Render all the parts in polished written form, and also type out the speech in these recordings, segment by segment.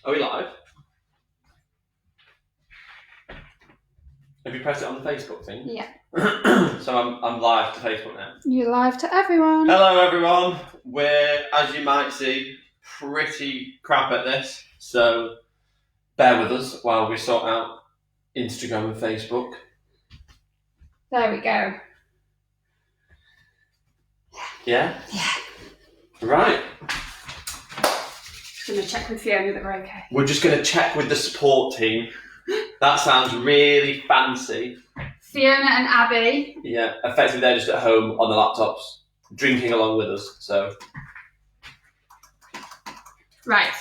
Are we live? Have you pressed it on the Facebook thing? Yeah. So I'm live to Facebook now. You're live to everyone. Hello everyone. We're, as you might see, pretty crap at this. So bear with us while we sort out Instagram and Facebook. There we go. Yeah? Yeah. Right. Just going to check with Fiona that we're okay. We're just going to check with the support team. That sounds really fancy. Fiona and Abby. Yeah, effectively they're just at home on the laptops, drinking along with us, so. Right.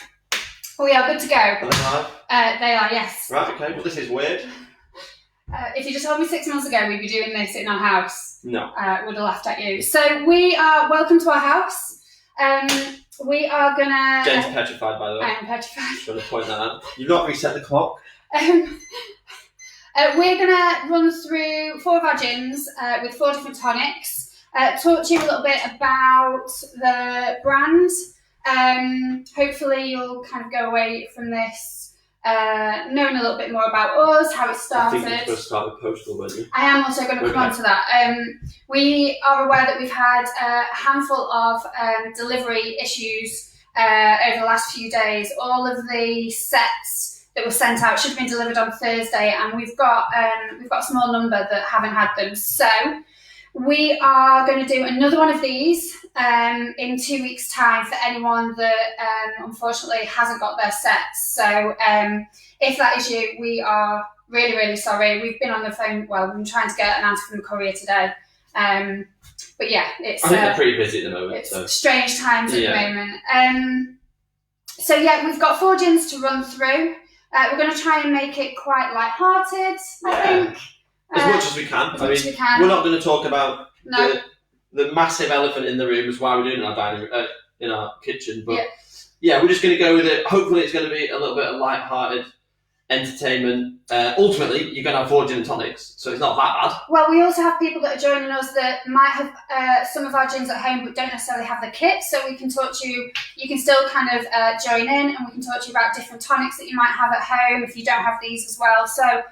We are good to go. Are they live? They are, yes. Right, okay, well this is weird. If you just told me 6 months ago we'd be doing this in our house, No. would have laughed at you. So we are, welcome to our house. We are going to... Jen's petrified, by the way. I am petrified. Just trying to point that out. You've not reset the clock. We're going to run through 4 of our gins with 4 different tonics, talk to you a little bit about the brand. Hopefully you'll kind of go away from this knowing a little bit more about us, how it started. I think you're supposed to start with postal, weren't you? I am also going to come on to that. We are aware that we've had a handful of delivery issues over the last few days. All of the sets that were sent out should have been delivered on Thursday, and we've got a small number that haven't had them. So we are going to do another one of these in 2 weeks' time for anyone that unfortunately hasn't got their sets. So if that is you, we are really, really sorry. We've been on the phone, well, we've been trying to get an answer from the courier today. But yeah, it's... I think they're pretty busy at the moment. It's strange times at the moment. So yeah, we've got 4 gins to run through. We're going to try and make it quite light-hearted, I think. As much as we can. We're not going to talk about the massive elephant in the room as why we're doing our dining room, in our kitchen. But yeah, we're just going to go with it. Hopefully it's going to be a little bit of light-hearted entertainment. Ultimately, you're going to have 4 gin and tonics, so it's not that bad. Well, we also have people that are joining us that might have some of our gins at home but don't necessarily have the kit, so we can talk to you. You can still kind of join in, and we can talk to you about different tonics that you might have at home if you don't have these as well. So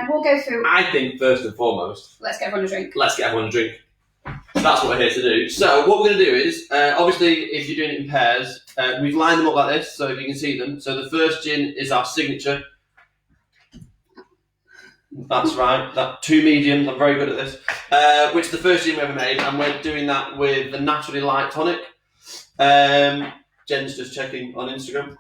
we'll go through... I think first and foremost... Let's get everyone a drink. Let's get everyone a drink. So that's what we're here to do. So what we're going to do is, obviously, if you're doing it in pairs, we've lined them up like this, so if you can see them. So the first gin is our signature. That's right. That 2 mediums. I'm very good at this. Which is the first gin we ever made, and we're doing that with the naturally light tonic. Jen's just checking on Instagram.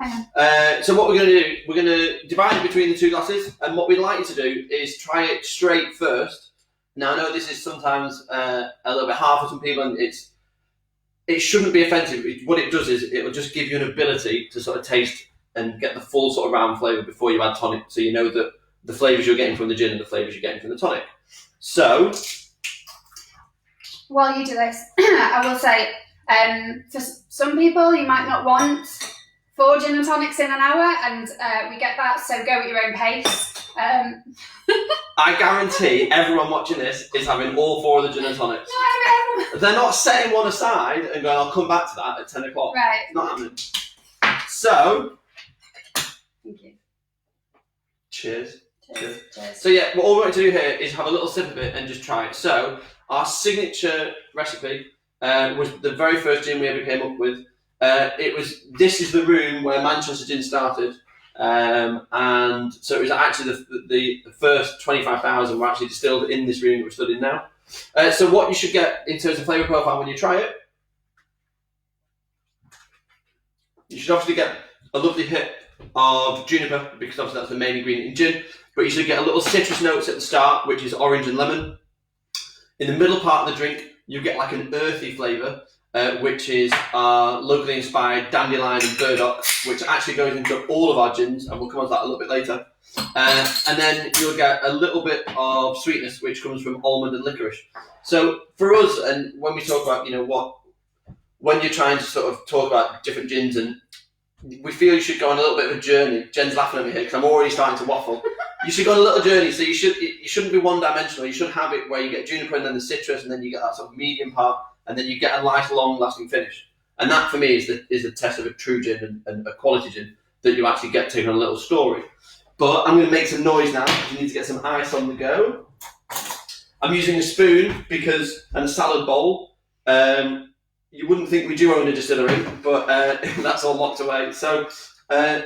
So what we're going to do, we're going to divide it between the 2 glasses, and what we'd like you to do is try it straight first. Now I know this is sometimes a little bit hard for some people, and it shouldn't be offensive. What it does is it will just give you an ability to sort of taste and get the full sort of round flavour before you add tonic, so you know that the flavours you're getting from the gin and the flavours you're getting from the tonic. So, while you do this, I will say, for some people, you might not want 4 gin and tonics in an hour, and we get that, so go at your own pace. I guarantee everyone watching this is having all 4 of the gin and tonics. No, everyone. They're not setting one aside and going, I'll come back to that at 10 o'clock. Right. It's not happening. So, Thank you. Cheers. Cheers. So yeah, what all we're going to do here is have a little sip of it and just try it. So our signature recipe was the very first gin we ever came up with. This is the room where Manchester Gin started, and so it was actually the first 25,000 were actually distilled in this room that we're stood in now. So what you should get in terms of flavour profile when you try it, you should obviously get a lovely hit of juniper, because obviously that's the main ingredient in gin, but you should get a little citrus notes at the start, which is orange and lemon. In the middle part of the drink, you get like an earthy flavour, which is our locally inspired dandelion and burdock, which actually goes into all of our gins, and we'll come on to that a little bit later. And then you'll get a little bit of sweetness, which comes from almond and licorice. So for us, and when we talk about, when you're trying to sort of talk about different gins, and we feel you should go on a little bit of a journey. Jen's laughing at me here because I'm already starting to waffle. You should go on a little journey, so you shouldn't be one-dimensional. You should have it where you get juniper and then the citrus, and then you get that sort of medium part, and then you get a nice, long-lasting finish. And that, for me, is the test of a true gin and a quality gin. that you actually get taken on a little story. But I'm going to make some noise now because you need to get some ice on the go. I'm using a spoon and a salad bowl. You wouldn't think we do own a distillery, but that's all locked away. So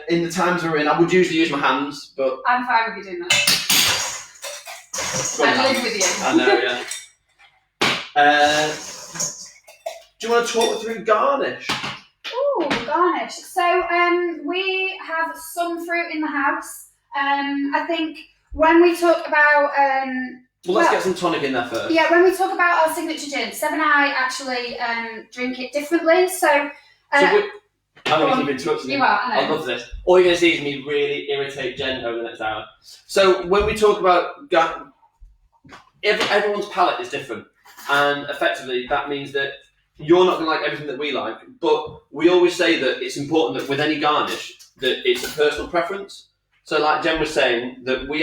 in the times we're in, I would usually use my hands, but... I'm fine with you doing that. I live with you. I know, yeah. Do you want to talk through garnish? Ooh, garnish. So we have some fruit in the house. I think when we talk about... let's get some tonic in there first. Yeah, when we talk about our signature gin, Seb and I actually drink it differently. So I'm going to keep interrupting you. You are, I know. love this. All you're going to see is me really irritate Jen over the next hour. So when we talk about... everyone's palate is different. And effectively, that means that you're not going to like everything that we like. But we always say that it's important that with any garnish, that it's a personal preference. So like Jen was saying, that we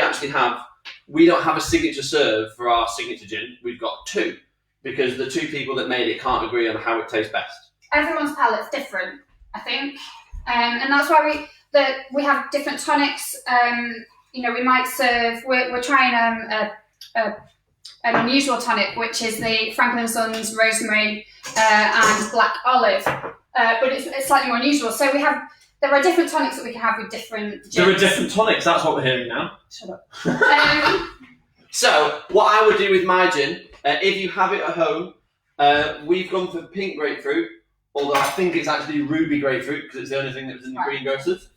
don't have a signature serve for our signature gin. We've got two, because the two people that made it can't agree on how it tastes best. Everyone's palate's different, I think, and that's why we have different tonics. We might serve. We're trying an unusual tonic, which is the Franklin & Sons rosemary and black olive, but it's slightly more unusual. So there are different tonics that we can have with different gins. There are different tonics, that's what we're hearing now. Shut up. So, what I would do with my gin, if you have it at home, we've gone for pink grapefruit, although I think it's actually ruby grapefruit, because it's the only thing that was in the greengrocers.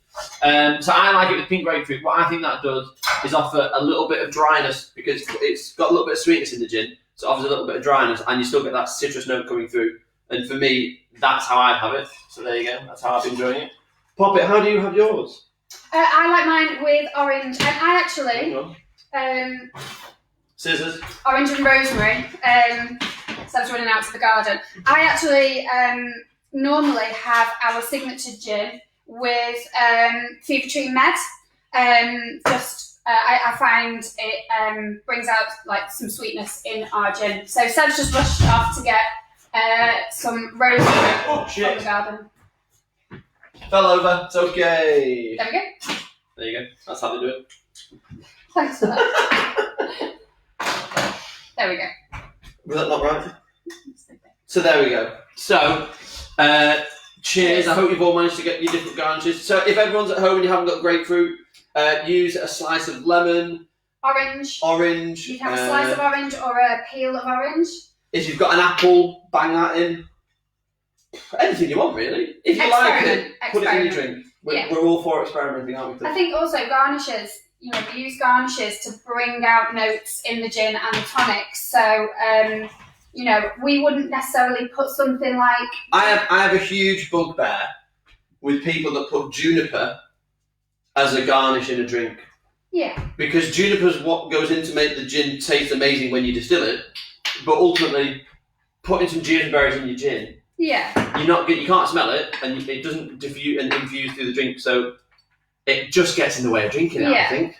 So I like it with pink grapefruit. What I think that does is offer a little bit of dryness, because it's got a little bit of sweetness in the gin, so it offers a little bit of dryness, and you still get that citrus note coming through. And for me, that's how I'd have it. So there you go, that's how I've been enjoying it. Poppet, how do you have yours? I like mine with orange, and I actually... Scissors. Orange and rosemary. Seb's running out to the garden. I actually normally have our signature gin with Fever Tree Med. I find it brings out like some sweetness in our gin. So Seb's just rushed off to get some rosemary from the garden. Fell over. It's okay. There we go. There you go. That's how they do it. Thanks for that. There we go. Was that not right? So there we go. So, cheers. I hope you've all managed to get your different garnishes. So if everyone's at home and you haven't got grapefruit, use a slice of lemon. Orange. You can have a slice of orange or a peel of orange. If you've got an apple, bang that in. Anything you want, really. If you like it, put it in your drink. We're all for experimenting, aren't we? I think also garnishes, we use garnishes to bring out notes in the gin and the tonics. So, we wouldn't necessarily put something like... I have a huge bugbear with people that put juniper as a garnish in a drink. Yeah. Because juniper's what goes in to make the gin taste amazing when you distill it. But ultimately, putting some juniperberries in your gin... Yeah. You can't smell it, and it doesn't diffuse and infuse through the drink, so it just gets in the way of drinking it, I think.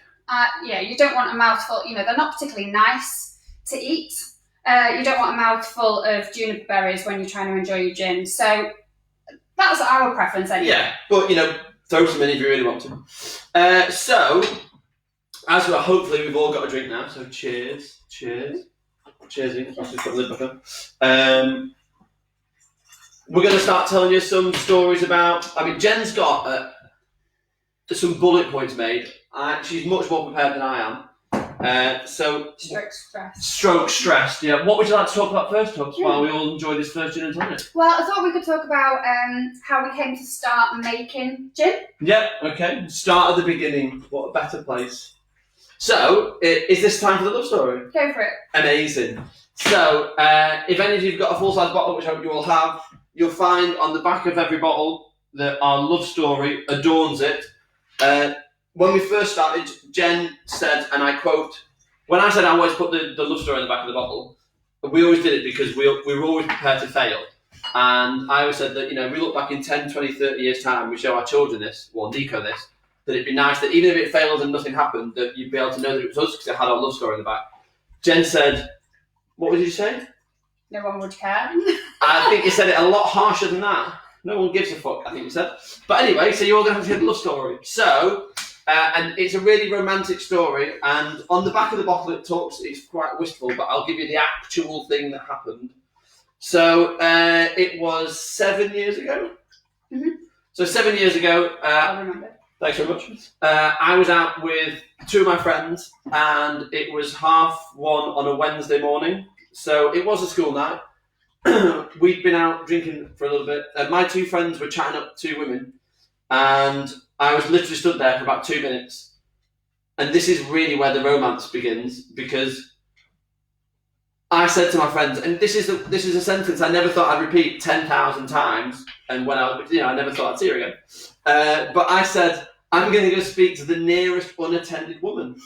You don't want a mouthful, they're not particularly nice to eat. You don't want a mouthful of juniper berries when you're trying to enjoy your gin, so that's our preference anyway. Yeah, but, throw some in if you really want to. So, as we're hopefully we've all got a drink now, so cheers. Cheers. Cheersing. I'll just put the lid back on. We're going to start telling you some stories about... Jen's got some bullet points made. She's much more prepared than I am. Stroke stressed, yeah. What would you like to talk about first, Tubbs, while we all enjoy this first gin and tonic? Well, I thought we could talk about how we came to start making gin. Yeah, okay. Start at the beginning. What a better place. So, is this time for the love story? Go for it. Amazing. So, if any of you have got a full-size bottle, which I hope you all have, you'll find on the back of every bottle that our love story adorns it. When we first started, Jen said, and I quote, when I said I always put the love story on the back of the bottle, we always did it because we were always prepared to fail. And I always said that, we look back in 10, 20, 30 years' time, we show our children this, or Nico this, that it'd be nice that even if it failed and nothing happened, that you'd be able to know that it was us because it had our love story in the back. Jen said, what did you say? No one would care. I think you said it a lot harsher than that. No one gives a fuck, I think you said. But anyway, so you're all going to have to hear the love story. So, and it's a really romantic story, and on the back of the bottle it's quite wistful, but I'll give you the actual thing that happened. So, it was 7 years ago. Mm-hmm. So 7 years ago, I remember. Thanks very much. I was out with two of my friends, and it was 1:30 on a Wednesday morning. So it was a school night. We'd been out drinking for a little bit. My two friends were chatting up two women, and I was literally stood there for about 2 minutes. And this is really where the romance begins, because I said to my friends, and this is a sentence I never thought I'd repeat 10,000 times, and when I never thought I'd see her again. But I said, I'm going to go speak to the nearest unattended woman.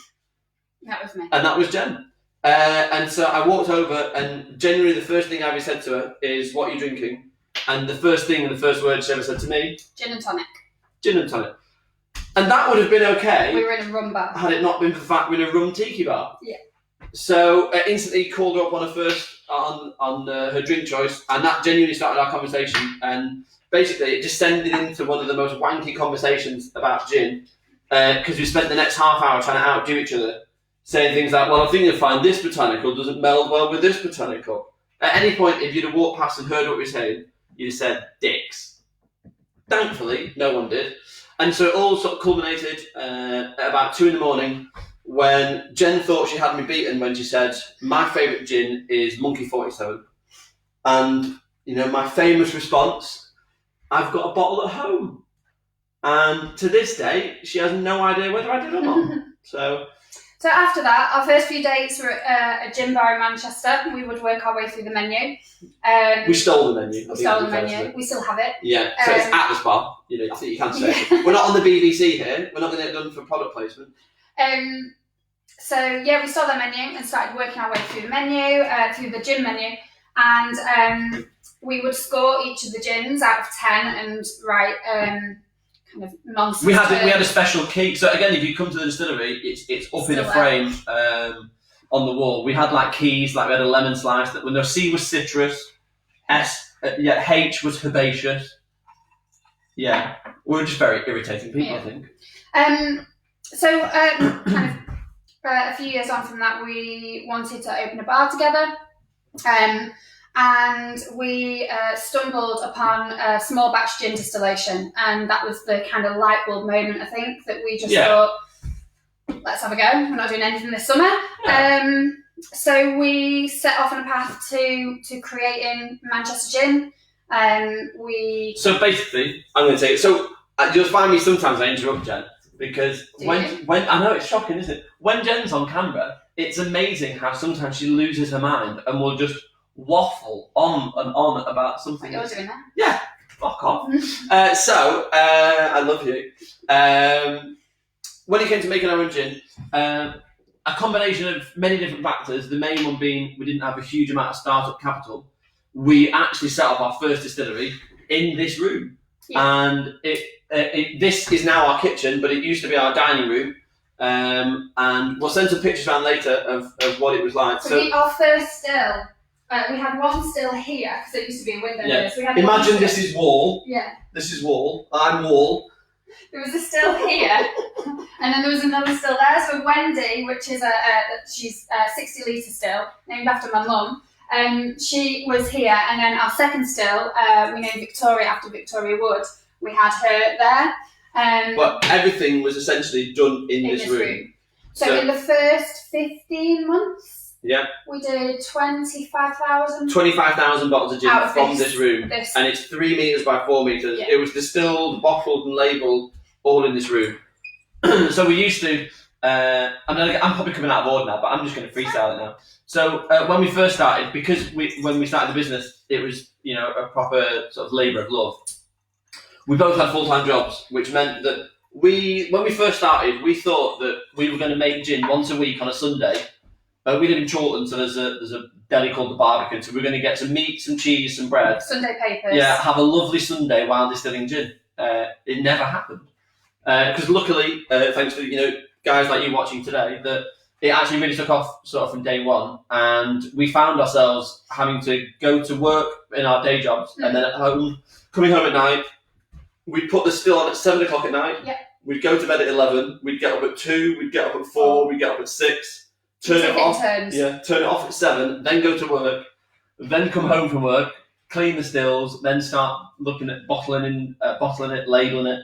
That was me. And that was Jen. And so I walked over, and genuinely the first thing I ever said to her is, what are you drinking? And the first word she ever said to me, gin and tonic. Gin and tonic. And that would have been okay. We were in a rum bar. Had it not been for the fact we're in a rum tiki bar. Yeah. So instantly called her up on her drink choice, and that genuinely started our conversation. And basically, it descended into one of the most wanky conversations about gin, because we spent the next half hour trying to outdo each other, saying things like, well, I think you'll find this botanical doesn't meld well with this botanical. At any point, if you'd have walked past and heard what we were saying, you'd have said, dicks. Thankfully, no one did. And so it all sort of culminated at about 2 a.m, when Jen thought she had me beaten when she said, my favourite gin is Monkey 47. And, my famous response, I've got a bottle at home. And to this day, she has no idea whether I did or not. So after that, our first few dates were at a gin bar in Manchester. We would work our way through the menu. We stole the menu. We stole the menu. We still have it. Yeah, so it's at the bar. I think you can say it. We're not on the BBC here. We're not going to get done for product placement. We stole their menu and started working our way through the menu, through the gin menu. And we would score each of the gins out of 10 and write kind of nonsense. We had a special key. So again, if you come to the distillery, it's up in a frame on the wall. We had like keys, like we had a lemon slice. That no, C was citrus, H was herbaceous. Yeah, we were just very irritating people, I think. A few years on from that, we wanted to open a bar together. And we stumbled upon a small batch gin distillation, and that was the kind of light bulb moment, I think, that we just thought, let's have a go. We're not doing anything this summer. Yeah. So we set off on a path to creating Manchester Gin. So basically, I'm going to say, so you'll find me sometimes I interrupt Jen, because when I know it's shocking, isn't it? When Jen's on camera, it's amazing how sometimes she loses her mind and will just waffle on and on about something. What you're doing that? Yeah, fuck off. I love you. When it came to making our own gin, a combination of many different factors, the main one being we didn't have a huge amount of startup capital, we actually set up our first distillery in this room. Yeah. And this is now our kitchen, but it used to be our dining room. And we'll send some pictures around later of what it was like. So our first still, we had one still here, because it used to be a window here. So we had Imagine this is wall. Yeah. This is wall. I'm wall. There was a still here, and then there was another still there. So Wendy, which is she's 60 litre still, named after my mum. She was here, and then our second still, we named Victoria after Victoria Wood. We had her there. But everything was essentially done in this room. So in the first 15 months, we did 25,000 bottles of gin from this room. And it's 3 metres by 4 metres. Yeah. It was distilled, bottled and labelled all in this room. So we used to, I'm probably coming out of order now, but I'm just going to freestyle it now. So when we first started, because when we started the business, it was a proper sort of labour of love. We both had full-time jobs, which meant that when we first started, we thought that we were going to make gin once a week on a Sunday. We live in Chorlton, so there's a deli called the Barbican, so we're going to get some meat, some cheese, some bread. Sunday papers. Yeah, have a lovely Sunday while distilling gin. It never happened. Because luckily, thanks to guys like you watching today, that it actually really took off sort of from day one, and we found ourselves having to go to work in our day jobs, and then at home, coming home at night, we'd put the still on at 7 o'clock at night. Yeah. We'd go to bed at 11. We'd get up at 2. We'd get up at 4. We'd get up at 6. Turn it off. Yeah, turn it off at 7. Then go to work. Then come home from work, clean the stills. Then start looking at bottling it, labelling it.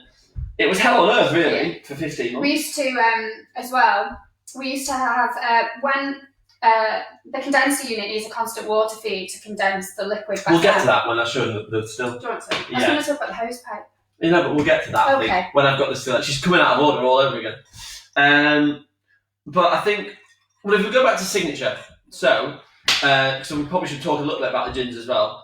It was hell on earth, really, for 15 months. We used to, as well. We used to have when the condenser unit needs a constant water feed to condense the liquid back We'll get down. to that when I show the still. Do you want to? I was Yeah. going to talk about the hose pipe. You know, but we'll get to that. I think, when I've got the still. She's coming out of order all over again. But I think, well, if we go back to signature, so we probably should talk a little bit about the gins as well.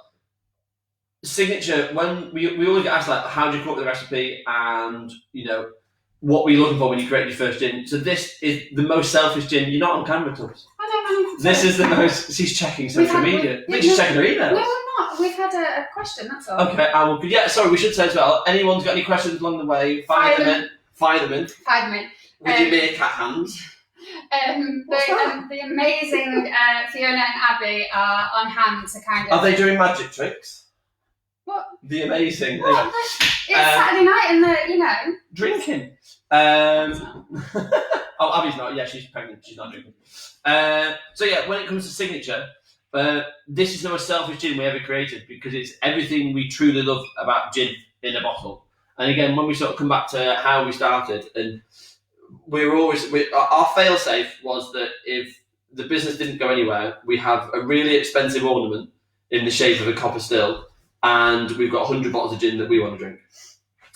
Signature, when we always get asked like, how do you come up with the recipe, and you know, what were you looking for when you created your first gin? So this is the most selfish gin. You're not on camera, Tubbs. I don't know. This is the most. She's checking social media. She's checking her emails. No, we're not. We've had a question. That's all. Okay, yeah. Sorry, we should say as well. Anyone's got any questions along the way? Fire them in. Fire them in. With your meerkat hands. The amazing Fiona and Abby are on hand to kind of. Are they doing magic tricks? What? The amazing. What? It's Saturday night and they're, drinking. Oh, Abby's not. Yeah, she's pregnant. She's not drinking. So yeah, when it comes to signature, this is the most selfish gin we ever created because it's everything we truly love about gin in a bottle. And again, when we sort of come back to how we started, and our fail-safe was that if the business didn't go anywhere, we have a really expensive ornament in the shape of a copper still, and we've got 100 bottles of gin that we want to drink.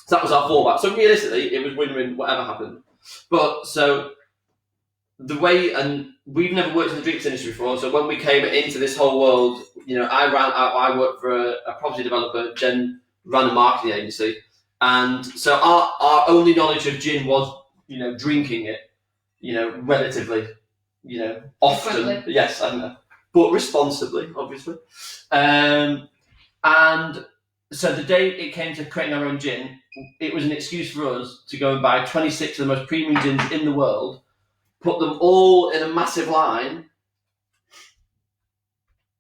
So that was our fallback. So realistically, it was win-win, whatever happened. But so the way, and we've never worked in the drinks industry before. So when we came into this whole world, I worked for a property developer. Jen ran a marketing agency, and so our only knowledge of gin was, drinking it, relatively, often. Frequently. Yes, I know, but responsibly, obviously. And so the day it came to creating our own gin, it was an excuse for us to go and buy 26 of the most premium gins in the world, put them all in a massive line,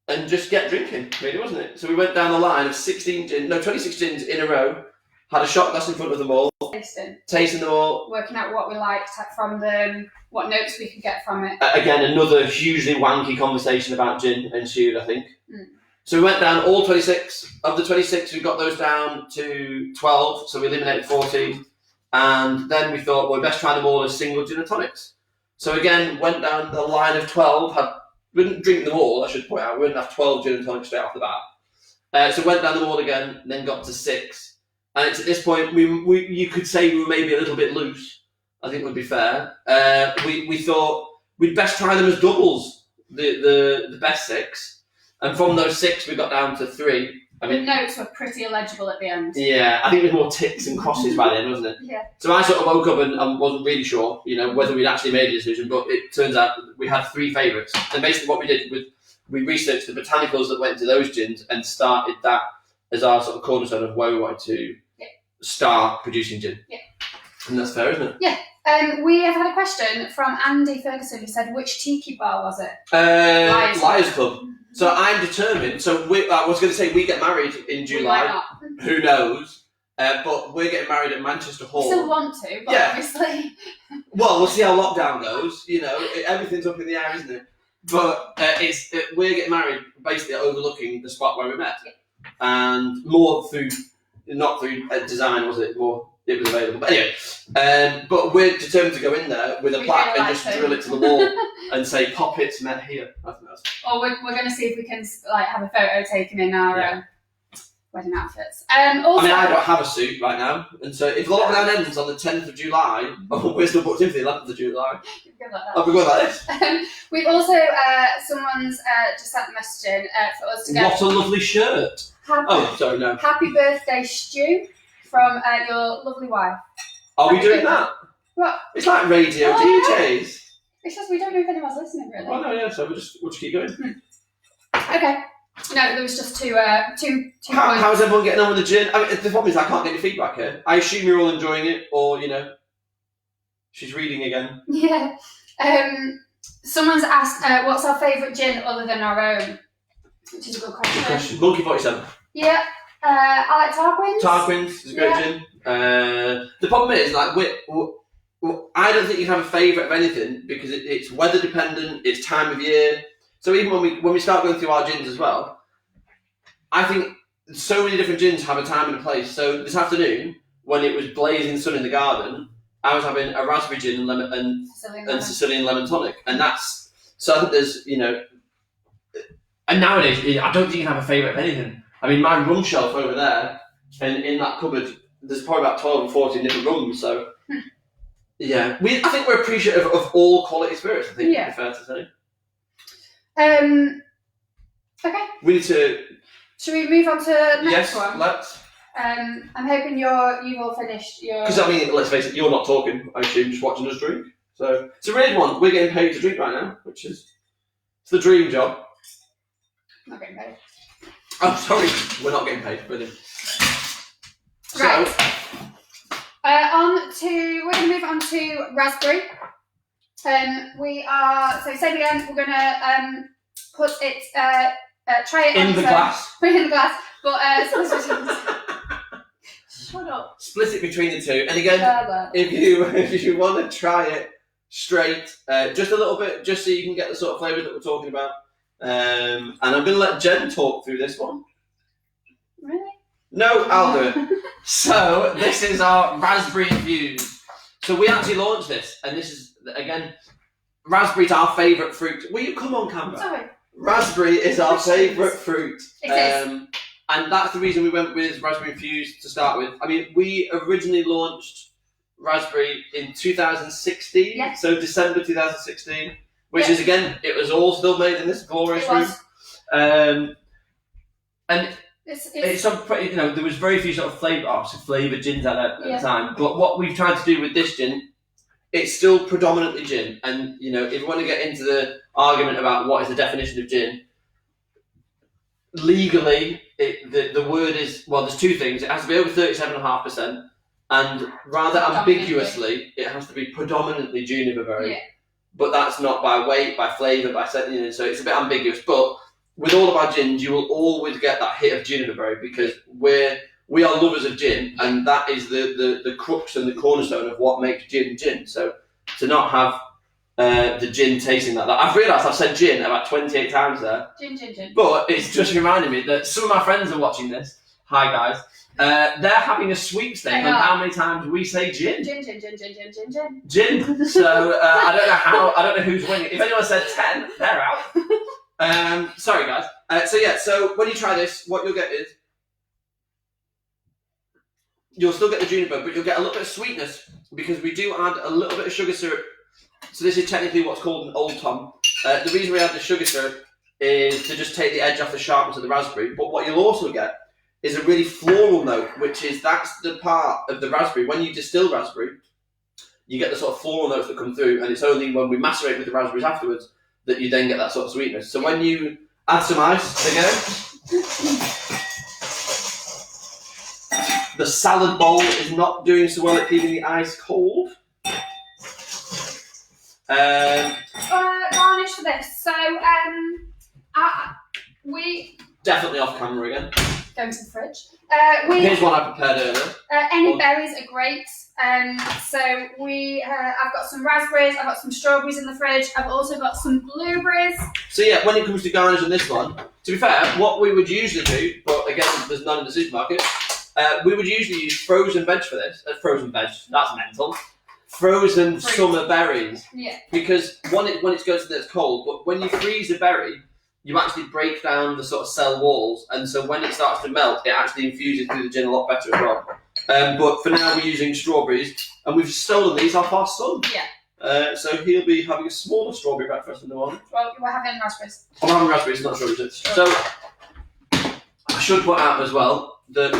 and just get drinking, really, wasn't it? So we went down the line of 26 gins in a row, had a shot glass in front of them all, tasting them all, working out what we liked from them, what notes we could get from it. Again, another hugely wanky conversation about gin ensued, I think. So we went down all 26. Of the 26, we got those down to 12, so we eliminated 14. And then we thought, well, best try them all as single gin and tonics. So again, went down the line of 12. We didn't drink them all, I should point out. We didn't have 12 gin and tonics straight off the bat. So went down them all again, then got to 6. And it's at this point, you could say we were maybe a little bit loose, I think would be fair. We thought we'd best try them as doubles, the best 6. And from those 6, we got down to 3. The notes were pretty illegible at the end. Yeah, I think there was more ticks and crosses by then, wasn't it? Yeah. So I sort of woke up and wasn't really sure, whether we'd actually made a decision, but it turns out we had 3 favourites. And basically what we did was we researched the botanicals that went into those gins and started that as our sort of cornerstone of where we wanted to start producing gin. Yeah. And that's fair, isn't it? Yeah. We have had a question from Andy Ferguson who said, which tiki bar was it? Liars Club. So I'm determined. So I was going to say we get married in July. We might not. Who knows? But we're getting married at Manchester Hall. We still want to, but obviously. Well, we'll see how lockdown goes. Everything's up in the air, isn't it? But we're getting married basically overlooking the spot where we met, and more through, not through design, was it? More. It was available. But anyway, but we're determined to go in there with a plaque and just drill it to the wall and say, "Pop it's met here." Or we're going to see if we can have a photo taken in our wedding outfits. Also, I don't have a suit right now, and so if the lockdown ends on the 10th of July, we're still booked in for the 11th of July. I'll be going like this. We've also someone's just sent a message in for us to get. What a lovely shirt! Sorry, no. Happy birthday, Stu. From your lovely wife. Are we doing that? What? It's like radio DJs. It's just we don't know if anyone's listening, really. Oh no, yeah. So we'll just keep going. Okay. No, there was just two How's everyone getting on with the gin? I mean, the problem is I can't get any feedback here. I assume you're all enjoying it, or she's reading again. Yeah. Someone's asked, what's our favourite gin other than our own? Which is a good question. Monkey 47. Yeah. I like Tarquin's. Tarquin's is a great gin. The problem is, like, I don't think you can have a favourite of anything because it's weather dependent, it's time of year. So even when we start going through our gins as well, I think so many different gins have a time and a place. So this afternoon, when it was blazing sun in the garden, I was having a raspberry gin and lemon and Sicilian lemon tonic, and that's so. I think there's and nowadays I don't think you can have a favourite of anything. I mean, my rum shelf over there, and in that cupboard, there's probably about 12 or 14 different rums. So yeah, I think we're appreciative of all quality spirits. I think it's fair to say. Okay. We need to. Should we move on to the next one? Yes, let's. I'm hoping you've all finished your. Because I mean, let's face it, you're not talking. I assume just watching us drink. So it's a weird one. We're getting paid to drink right now, which is it's the dream job. Not getting paid. Oh, sorry, we're not getting paid. Brilliant. Right. So, we're going to move on to raspberry. Seb again, we're going to put it, try it in the glass. Put it in the glass, but shut up. Split it between the two, and again, if you want to try it straight, just a little bit, just so you can get the sort of flavour that we're talking about. And I'm going to let Jen talk through this one. Really? No, I'll do it. So this is our raspberry infused. So we actually launched this, and this is again, raspberry's our favourite fruit. Will you come on camera? Sorry. Raspberry is our favourite fruit. It is. And that's the reason we went with raspberry infused to start with. I mean, we originally launched raspberry in 2016, so December 2016, which is again, it was all still made in this glorious room. And it's some pretty, there was very few sort of flavoured gins at the time. But what we've tried to do with this gin, it's still predominantly gin. And if you want to get into the argument about what is the definition of gin, legally, the word is, well, there's two things. It has to be over 37.5%, and rather ambiguously, it has to be predominantly juniper berry. Yeah. But that's not by weight, by flavour, by setting, so it's a bit ambiguous. But with all of our gins, you will always get that hit of juniper berry because we are lovers of gin, and that is the crux and the cornerstone of what makes gin gin. So to not have the gin tasting like that. I've realised I've said gin about 28 times there. Gin. But it's just reminding me that some of my friends are watching this. Hi guys. They're having a sweepstake on how many times we say gin. Gin. So I don't know who's winning. If anyone said 10, they're out. Sorry guys. So when you try this, what you'll get is you'll still get the juniper, but you'll get a little bit of sweetness because we do add a little bit of sugar syrup. So this is technically what's called an Old Tom. The reason we add the sugar syrup is to just take the edge off the sharpness of the raspberry. But what you'll also get is a really floral note, that's the part of the raspberry. When you distill raspberry, you get the sort of floral notes that come through, and it's only when we macerate with the raspberries afterwards that you then get that sort of sweetness. So when you add some ice again, the salad bowl is not doing so well at keeping the ice cold. Garnish for this. So we definitely off camera again. Going to the fridge. Here's one I prepared earlier. Any berries are great. So I've got some raspberries. I've got some strawberries in the fridge. I've also got some blueberries. So yeah, when it comes to garnish on this one, to be fair, what we would usually do, but again, there's none in the supermarket. We would usually use frozen veg for this. Frozen veg, that's mental. Frozen summer berries. Yeah. Because when it's goes to it's cold, but when you freeze a berry, you actually break down the sort of cell walls, and so when it starts to melt, it actually infuses through the gin a lot better as well. But for now, we're using strawberries, and we've stolen these off our son. Yeah. So he'll be having a smaller strawberry breakfast in the morning. Well, we're having raspberries. I'm having raspberries, not strawberries. So I should point out as well that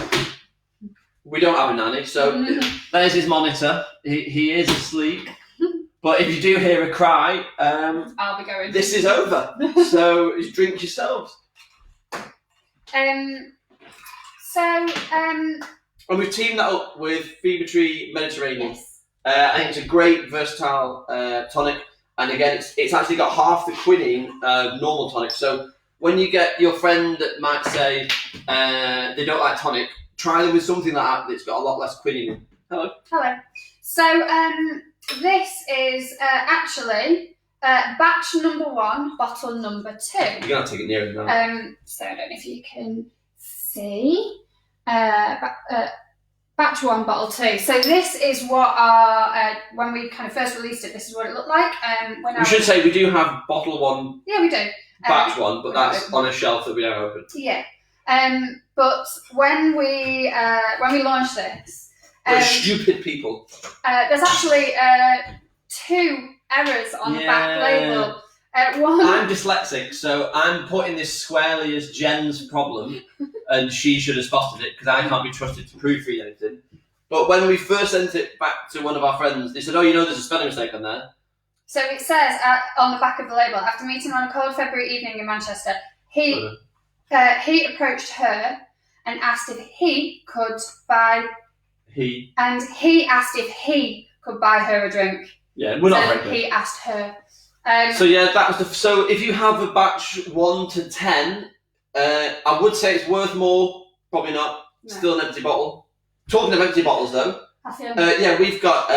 we don't have a nanny, so there's his monitor. He is asleep. But if you do hear a cry, I'll be going. This is over. So drink yourselves. And we've teamed that up with Fever Tree Mediterranean. Yes. I think it's a great versatile tonic. And again, it's actually got half the quinine of normal tonic. So when you get your friend that might say they don't like tonic, try them with something like that that's got a lot less quinine in. Hello. Hello. So this is actually batch number 1, bottle number 2. You're going to take it nearer than that. So I don't know if you can see. Batch 1, bottle 2. So this is what our, when we kind of first released it, this is what it looked like. We should say we do have bottle 1, yeah, we do. batch 1, but that's on a shelf that we don't open. Yeah. But when we launched this, We're stupid people. there's actually 2 errors on the back label. One. I'm dyslexic, so I'm putting this squarely as Jen's problem, and she should have spotted it because I can't be trusted to proofread anything. But when we first sent it back to one of our friends, they said, "Oh, you know, there's a spelling mistake on there." So it says on the back of the label, after meeting on a cold February evening in Manchester, he approached her and asked if he could buy. He asked if he could buy her a drink. Yeah, we're not so he asked her. So yeah, that was so if you have a batch 1 to 10, I would say it's worth more. Probably not. No. Still an empty bottle. Talking of empty bottles though, yeah, we've got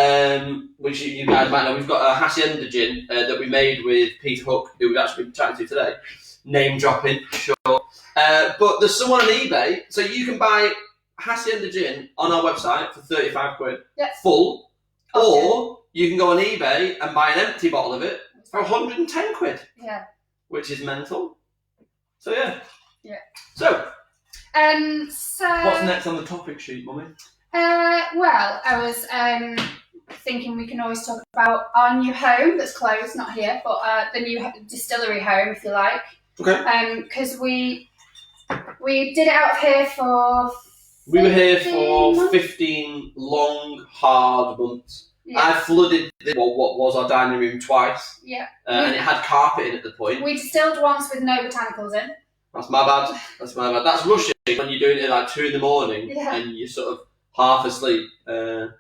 which you guys might know. We've got a Hacienda gin that we made with Peter Hook, who we've actually been chatting to today. Name dropping, sure. But there's someone on eBay, so you can buy Hacienda gin on our website for 35 quid, full, or you can go on eBay and buy an empty bottle of it for 110 quid. Yeah. Which is mental. So yeah. Yeah. So. So. What's next on the topic sheet, Mummy? Well, I was thinking we can always talk about our new home that's closed, not here, but the new distillery home, if you like. Okay. Because we did it out here for. We were here for 15 long, hard months. Yeah. I flooded what was our dining room twice. Yeah. And it had carpet in at the point. We distilled once with no botanicals in. That's my bad. That's rushing when you're doing it at like 2 a.m. and you're sort of half asleep. So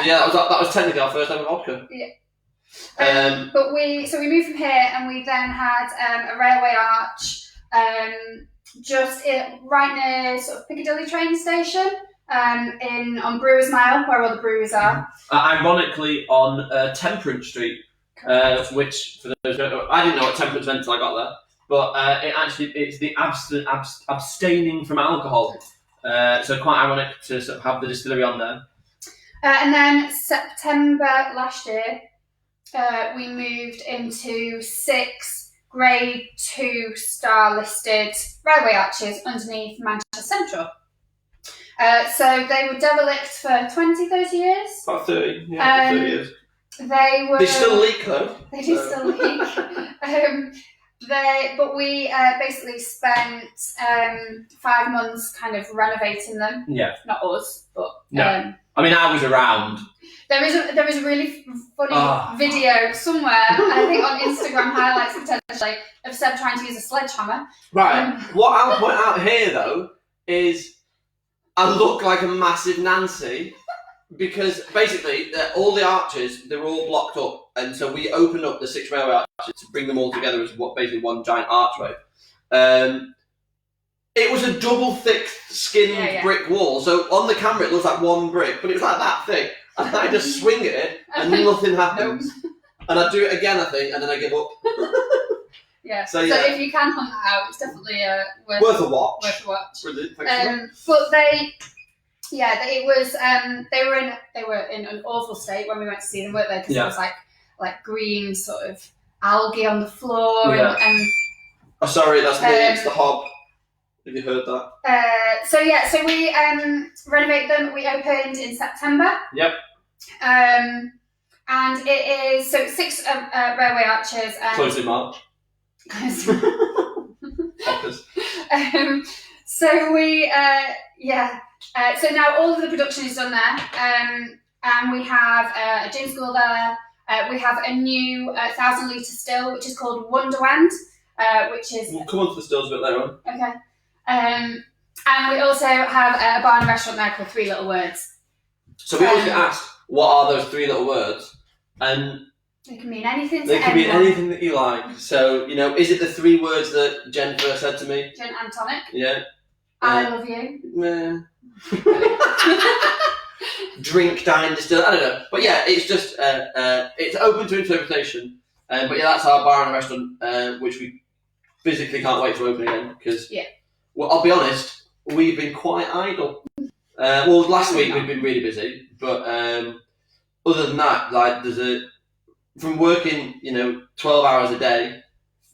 yeah, that was technically our first ever vodka. Yeah. But we moved from here and we then had a railway arch just right near sort of Piccadilly train station. On Brewers Mile, where all the breweries are. Ironically, on Temperance Street, which for those who don't know, I didn't know what temperance meant until I got there. But it's the abstaining from alcohol. So quite ironic to sort of have the distillery on there. And then September last year, we moved into 6 Grade 2 star listed railway arches underneath Manchester Central. So they were derelict for 20, 30 years. About 30, 30 years. They still leak though. They do still leak. But we basically spent 5 months kind of renovating them. Yeah. Not us, but no. I mean, I was around. There is a really funny video somewhere, I think on Instagram highlights potentially, of Seb trying to use a sledgehammer. Right. What I'll point out here though is I look like a massive Nancy because basically all the arches, they were all blocked up, and so we opened up the 6 railway arches to bring them all together as basically one giant archway. It was a double thick skinned brick wall, so on the camera it looks like one brick, but it was like that thick. And I just swing at it and nothing happens. And I do it again, I think, and then I give up. Yeah. So if you can hunt that out, it's definitely worth a watch. Brilliant. But they were in an awful state when we went to see them, weren't they? Because there was like green sort of algae on the floor and. Oh, sorry, that's me. It's the hob. Have you heard that? So we renovated them. We opened in September. Yep. And it is 6 railway arches. Closed in March. So we so now all of the production is done there, and we have a gin school there. We have a new 1,000 litre still, which is called Wonderland, which is. We'll come on to the stills a bit later on. Okay. And we also have a bar and restaurant there called 3 Little Words. So we always get asked, what are those 3 little words? And It can mean anything to They can mean anyone. anything that you like. So, you know, is it the 3 words that Jen first said to me? Gin and tonic. Yeah. I love you. Meh. Drink, dine, distill. I don't know. But yeah, it's just, it's open to interpretation. But yeah, that's our bar and restaurant, which we physically can't wait to open again. Because, well, I'll be honest, we've been quite idle. Well, last week we've been really busy. But other than that, like, from working, 12 hours a day,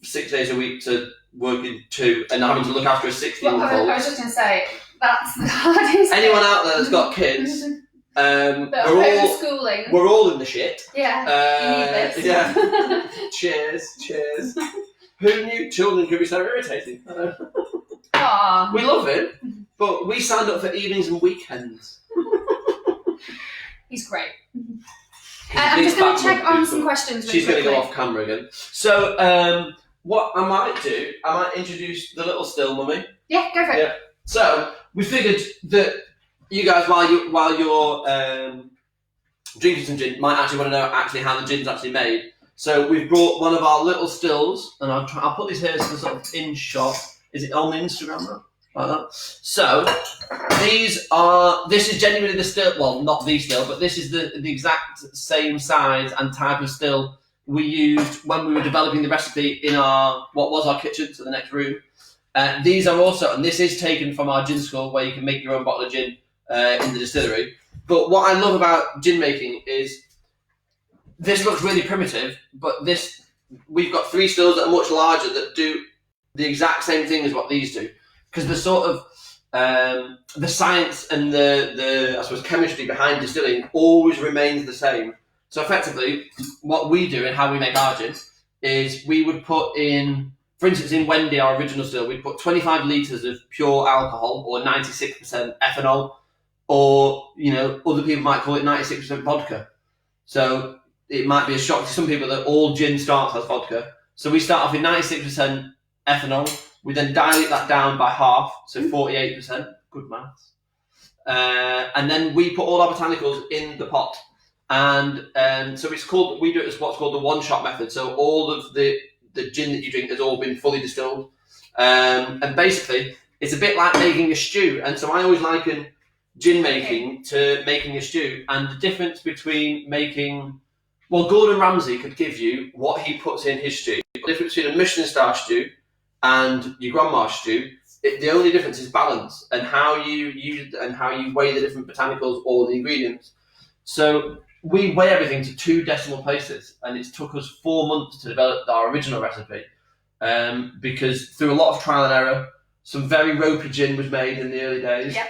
6 days a week, to working 2 and having to look after a 16-year-old. Well, I was just going to say, that's the hardest. Anyone out there that's got kids, homeschooling. We're all in the shit. Yeah, you need this. Yeah. Cheers. Who knew children could be so irritating? Aww. We love it, but we signed up for evenings and weekends. He's great. I'm just going to check on some questions. She's going to go off camera again. So, what I might introduce the little still, mummy. Yeah, go for it. Yeah. So we figured that you guys, while you're drinking some gin, might actually want to know how the gin's actually made. So we've brought one of our little stills, and I'll put these here so sort of in shot. Is it on Instagram, right? Like that. So this is genuinely the still. Well, not the still, but this is the exact same size and type of still we used when we were developing the recipe in what was our kitchen, so the next room. These are also, and this is taken from our gin school, where you can make your own bottle of gin in the distillery. But what I love about gin making is this looks really primitive, but we've got 3 stills that are much larger that do the exact same thing as what these do, because the sort of the science and the I suppose chemistry behind distilling always remains the same. So effectively, what we do and how we make our gin is we would put in, for instance, in Wendy, our original still, we'd put 25 litres of pure alcohol, or 96% ethanol, or, other people might call it 96% vodka. So it might be a shock to some people that all gin starts as vodka. So we start off with 96% ethanol. We then dilute that down by half, so 48%. Good maths. And then we put all our botanicals in the pot. And so we do it as what's called the one-shot method. So all of the gin that you drink has all been fully distilled. And basically, it's a bit like making a stew. And so I always liken gin making to making a stew. And the difference between Gordon Ramsay could give you what he puts in his stew. The difference between a Michelin star stew and your grandma's stew, the only difference is balance and how you use and how you weigh the different botanicals or the ingredients. So we weigh everything to 2 decimal places, and it's took us 4 months to develop our original recipe, because through a lot of trial and error, some very ropey gin was made in the early days. Yep.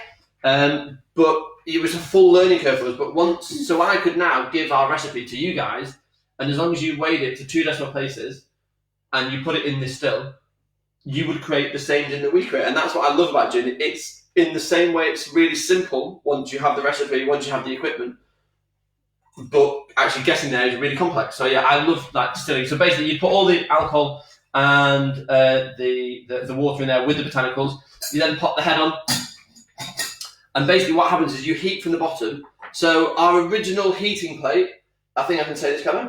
But it was a full learning curve for us. So I could now give our recipe to you guys, and as long as you weighed it to 2 decimal places and you put it in this still, you would create the same gin that we create. And that's what I love about gin. It's in the same way, it's really simple once you have the recipe, once you have the equipment. But actually getting there is really complex. So yeah, I love that distilling. So basically, you put all the alcohol and the water in there with the botanicals. You then pop the head on, and basically what happens is you heat from the bottom. So our original heating plate, I think I can say this, can I? I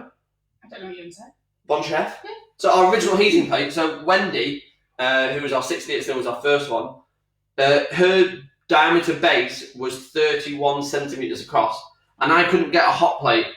don't know what you're going to say. Bon Chef. Yeah. So our original heating plate. So Wendy, who was our 68 still, was our first one. Her diameter base was 31 centimetres across. And I couldn't get a hot plate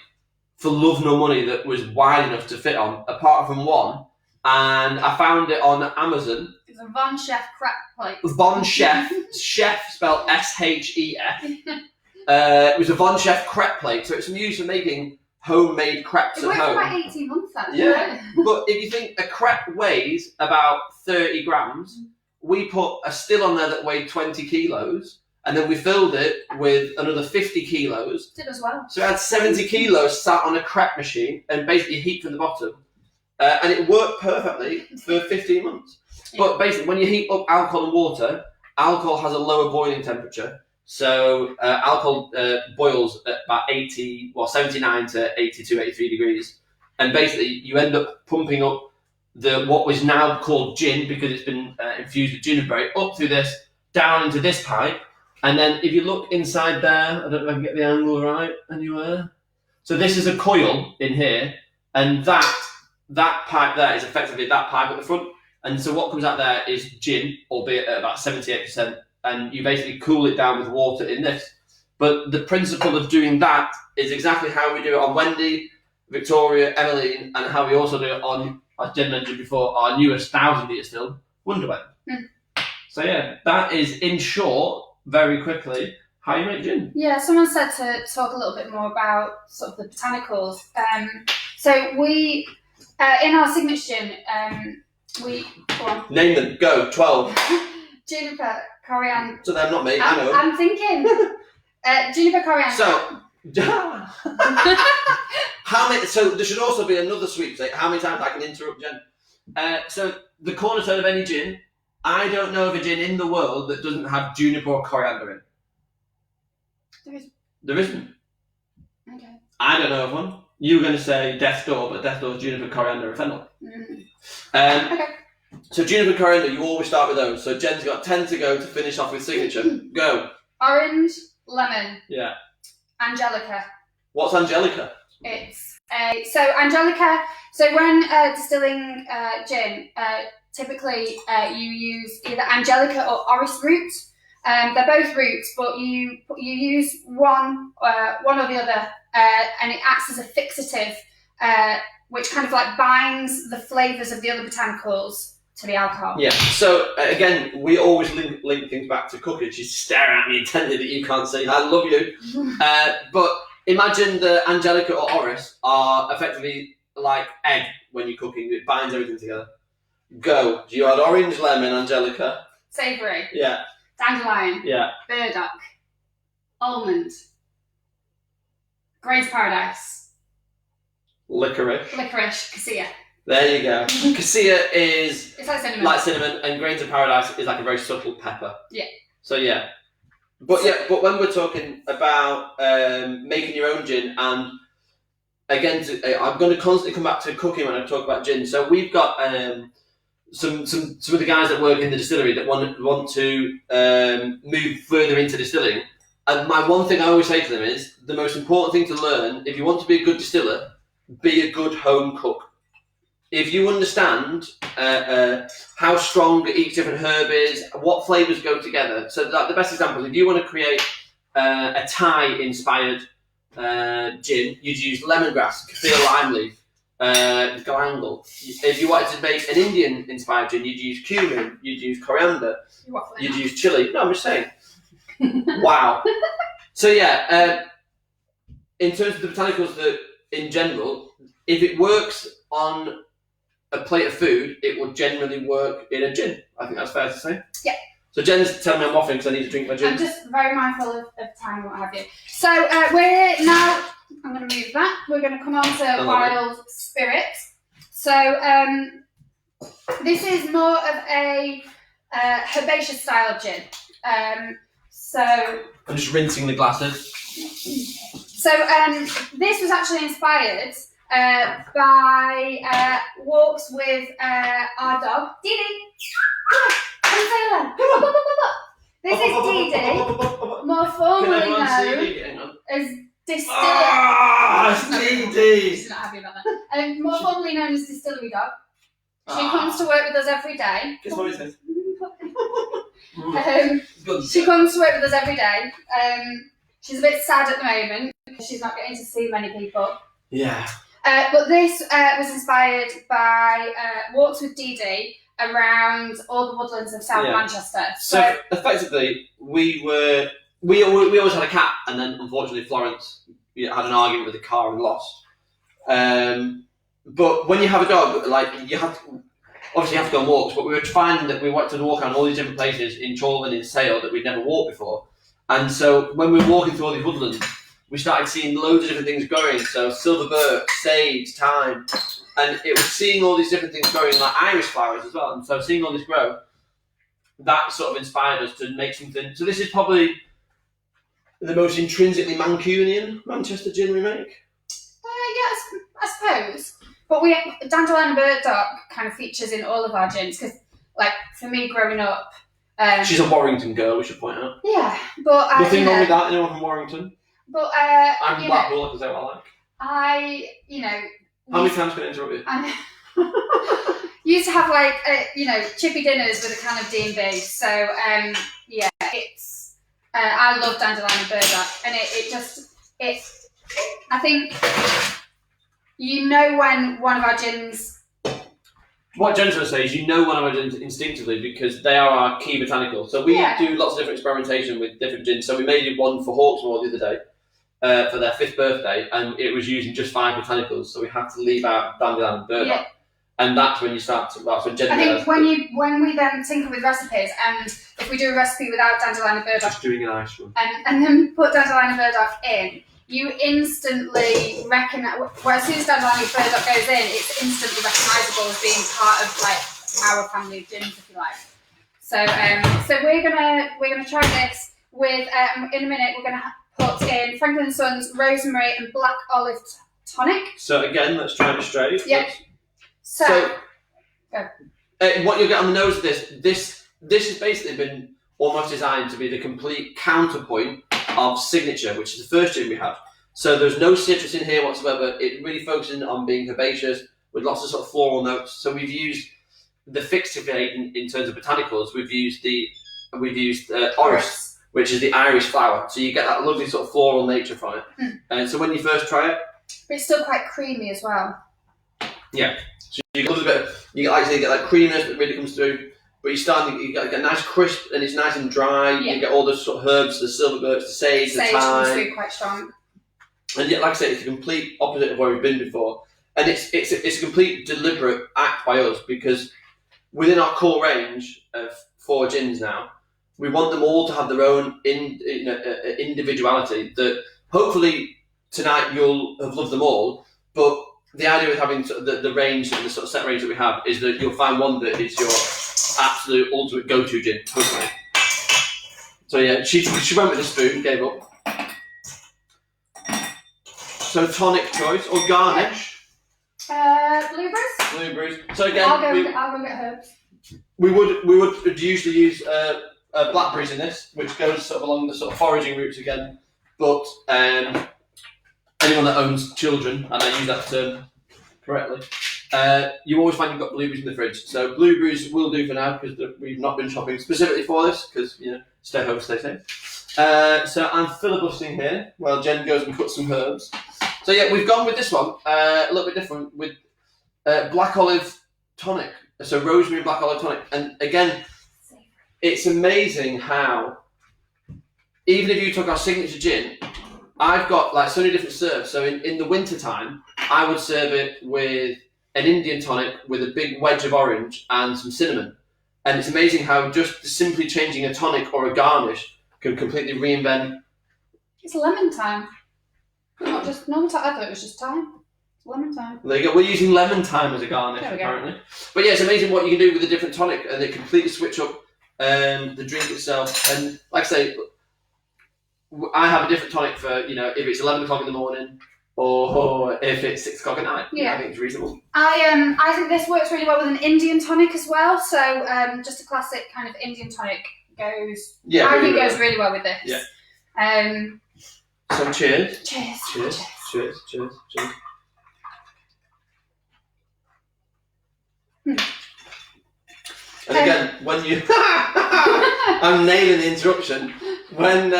for love nor money that was wide enough to fit on, apart from one. And I found it on Amazon. It's a Von Chef crepe plate. Von Chef, chef spelled S-H-E-F. It was a Von Chef crepe plate, so it's used for making homemade crepes at home. It went for about 18 months, actually. Yeah, but if you think a crepe weighs about 30 grams, we put a still on there that weighed 20 kilos. And then we filled it with another 50 kilos. Did as well. So it had 70 kilos sat on a crepe machine and basically heat from the bottom. And it worked perfectly for 15 months. Yeah. But basically, when you heat up alcohol and water, alcohol has a lower boiling temperature. So alcohol boils at about 79 to 82, 83 degrees. And basically, you end up pumping up what was now called gin, because it's been infused with juniper, up through this, down into this pipe. And then if you look inside there, I don't know if I can get the angle right anywhere. So this is a coil in here, and that pipe there is effectively that pipe at the front. And so what comes out there is gin, albeit at about 78%, and you basically cool it down with water in this. But the principle of doing that is exactly how we do it on Wendy, Victoria, Emmeline, and how we also do it on, as Jen mentioned before, our newest 1,000-litre still, Wonderway. So yeah, that is, in short, very quickly, how you make gin. Yeah, someone said to talk a little bit more about sort of the botanicals. So we, in our signature gin, we... Go on. Name them. Go. 12. Juniper, coriander... So they're not me, I know. I'm thinking. Juniper, coriander... So... How many? So there should also be another sweepstake. How many times I can interrupt Jen? So the cornerstone of any gin, I don't know of a gin in the world that doesn't have juniper or coriander in. There isn't. Okay. I don't know of one. You were going to say Death's Door, but Death's Door is juniper, coriander, and fennel. Okay. So juniper, coriander, you always start with those. So Jen's got 10 to go to finish off with signature. Go. Orange, lemon. Yeah. Angelica. What's Angelica? It's so Angelica. So when distilling gin, typically you use either Angelica or orris root. They're both roots, but you use one or the other, and it acts as a fixative, which kind of like binds the flavours of the other botanicals to the alcohol. Yeah. So again, we always link things back to cooking. She's staring at me intently that you can't see. I love you. But imagine the Angelica or orris are effectively like egg when you're cooking. It binds everything together. Go. You had orange, lemon, Angelica. Savoury. Yeah. Dandelion. Yeah. Burdock. Almond. Grains Paradise. Licorice. Cassia. There you go. Cassia is... It's like cinnamon. And Grains of Paradise is like a very subtle pepper. Yeah. So yeah. But when we're talking about making your own gin, and again, I'm going to constantly come back to cooking when I talk about gin. So we've got some of the guys that work in the distillery that want to move further into distilling. And my one thing I always say to them is the most important thing to learn if you want to be a good distiller, be a good home cook. If you understand how strong each different herb is, what flavours go together. So the best example, if you want to create a Thai-inspired gin, you'd use lemongrass, kaffir lime leaf, galangal. If you wanted to make an Indian-inspired gin, you'd use cumin, you'd use coriander, you'd use chili. No, I'm just saying. Wow. So yeah, in terms of the botanicals that, in general, if it works on a plate of food, it will generally work in a gin. I think that's fair to say. Yeah. So Jen's telling me I'm waffling because I need to drink my gin. I'm just very mindful of time and what have you. So we're now, I'm going to move that. We're going to come on to wild spirit. So this is more of a herbaceous style gin. So I'm just rinsing the glasses. So this was actually inspired by walks with our dog, Dee Dee. Come say hello. This is Dee Dee, more formally known as Distiller. Ah, Dee Dee. She's not happy about that. More formally known as Distillery Dog. She comes to work with us every day. Guess what it says? She comes to work with us every day. She's a bit sad at the moment because she's not getting to see many people. Yeah. But this was inspired by walks with Dee Dee around all the woodlands of South Manchester. So effectively, we always had a cat, and then unfortunately Florence had an argument with the car and lost. But when you have a dog, like obviously you have to go on walks, but we were finding that we wanted to walk around all these different places in Chorlton and in Sale that we'd never walked before. And so when we were walking through all these woodlands, we started seeing loads of different things growing. So silver birch, sage, thyme, and it was seeing all these different things growing, like iris flowers as well. And so seeing all this grow, that sort of inspired us to make something. So this is probably the most intrinsically Mancunian Manchester gin we make. Yes, I suppose. But dandelion and burdock kind of features in all of our gins because, like, for me growing up, she's a Warrington girl, we should point out. Yeah, but nothing wrong with that. Anyone from Warrington? But I'm Blackpool, because that's what I like. How many times can I interrupt you? Used to have like chippy dinners with a can of D&B. So it's I love dandelion and burdock, and I think when one of our gins. What Jen's going to say is one of our gins instinctively because they are our key botanicals. So we do lots of different experimentation with different gins. So we made one for Hawksmoor the other day for their 5th birthday, and it was using just 5 botanicals. So we had to leave out dandelion and burdock. Yeah. And that's when you start to. That's when Jen. I think when we then tinker with recipes, and if we do a recipe without dandelion and burdock, just doing an ice one, and then put dandelion and burdock in, you instantly recognise. Well, as soon as dandelion and burdock goes in, it's instantly recognisable as being part of like our family of gins, if you like. So we're gonna try this with in a minute. We're gonna put in Franklin & Sons rosemary and black olive tonic. So again, let's try it straight. Yep. So what you'll get on the nose of this has basically been almost designed to be the complete counterpoint of Signature, which is the first gin we have. So there's no citrus in here whatsoever. It really focuses on being herbaceous with lots of sort of floral notes. So we've used the fixivate in terms of botanicals. We've used orris, which is the Irish flower. So you get that lovely sort of floral nature from it. And so when you first try it, it's still quite creamy as well. Yeah. So you get a little bit. You get that creaminess that really comes through. But you get a nice crisp, and it's nice and dry. Yeah. You get all the sort of herbs, the silver birch, the sage, the thyme. Comes through quite strong. And yet, like I say, it's the complete opposite of where we've been before. And it's a complete deliberate act by us, because within our core range of 4 gins now, we want them all to have their own individuality. That hopefully tonight you'll have loved them all, but the idea with having the range and the sort of set range that we have is that you'll find one that is your absolute ultimate go-to gin, hopefully. So yeah, she went with the spoon, gave up. So tonic choice or garnish? Blueberries. So again, I'll go get herbs. We would usually use blackberries in this, which goes sort of along the sort of foraging routes again. But anyone that owns children, and I use that term correctly, you always find you've got blueberries in the fridge. So blueberries will do for now, because we've not been shopping specifically for this, because stay home, stay safe. So I'm filibustering here while Jen goes and puts some herbs. So yeah, we've gone with this one a little bit different with black olive tonic. So rosemary and black olive tonic, and again, it's amazing how even if you took our signature gin, I've got like so many different serves. So in the winter time, I would serve it with an Indian tonic with a big wedge of orange and some cinnamon. And it's amazing how just simply changing a tonic or a garnish can completely reinvent. It's lemon time. Not just normal time. I thought it was just time. Lemon time. There you go. We're using lemon time as a garnish apparently. But yeah, it's amazing what you can do with a different tonic, and they completely switch up the drink itself. And like I say, I have a different tonic for if it's 11 o'clock in the morning or if it's 6 o'clock at night. Yeah, I think it's reasonable. I think this works really well with an Indian tonic as well. So just a classic kind of Indian tonic goes. Yeah, I think goes really well with this. Yeah. So cheers. Cheers. Cheers. Cheers. Cheers. Cheers. And again, when you, I'm nailing the interruption. When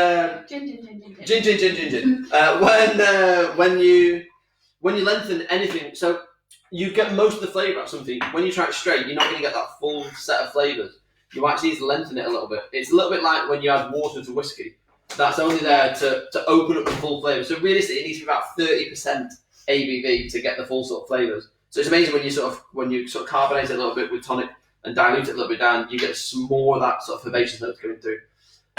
gin. When you lengthen anything, so you get most of the flavour out of something. When you try it straight, you're not going to get that full set of flavours. You actually need to lengthen it a little bit. It's a little bit like when you add water to whiskey. That's only there to open up the full flavour. So realistically, it needs to be about 30% ABV to get the full sort of flavours. So it's amazing when you sort of carbonate it a little bit with tonic and dilute it a little bit down, you get some more of that sort of herbaceous notes coming through.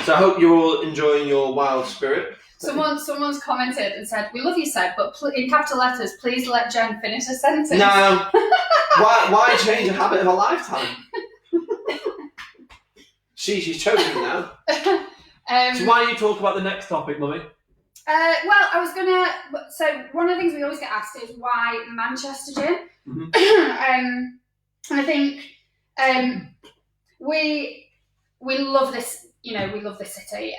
So I hope you're all enjoying your wild spirit. Someone's commented and said, "We love you, Seb, but in capital letters, please let Jen finish a sentence." No. Why change a habit of a lifetime? She's chosen now. So why don't you talk about the next topic, Mummy? Well, I was gonna. So one of the things we always get asked is why Manchester gin, and I think we love this. We love this city.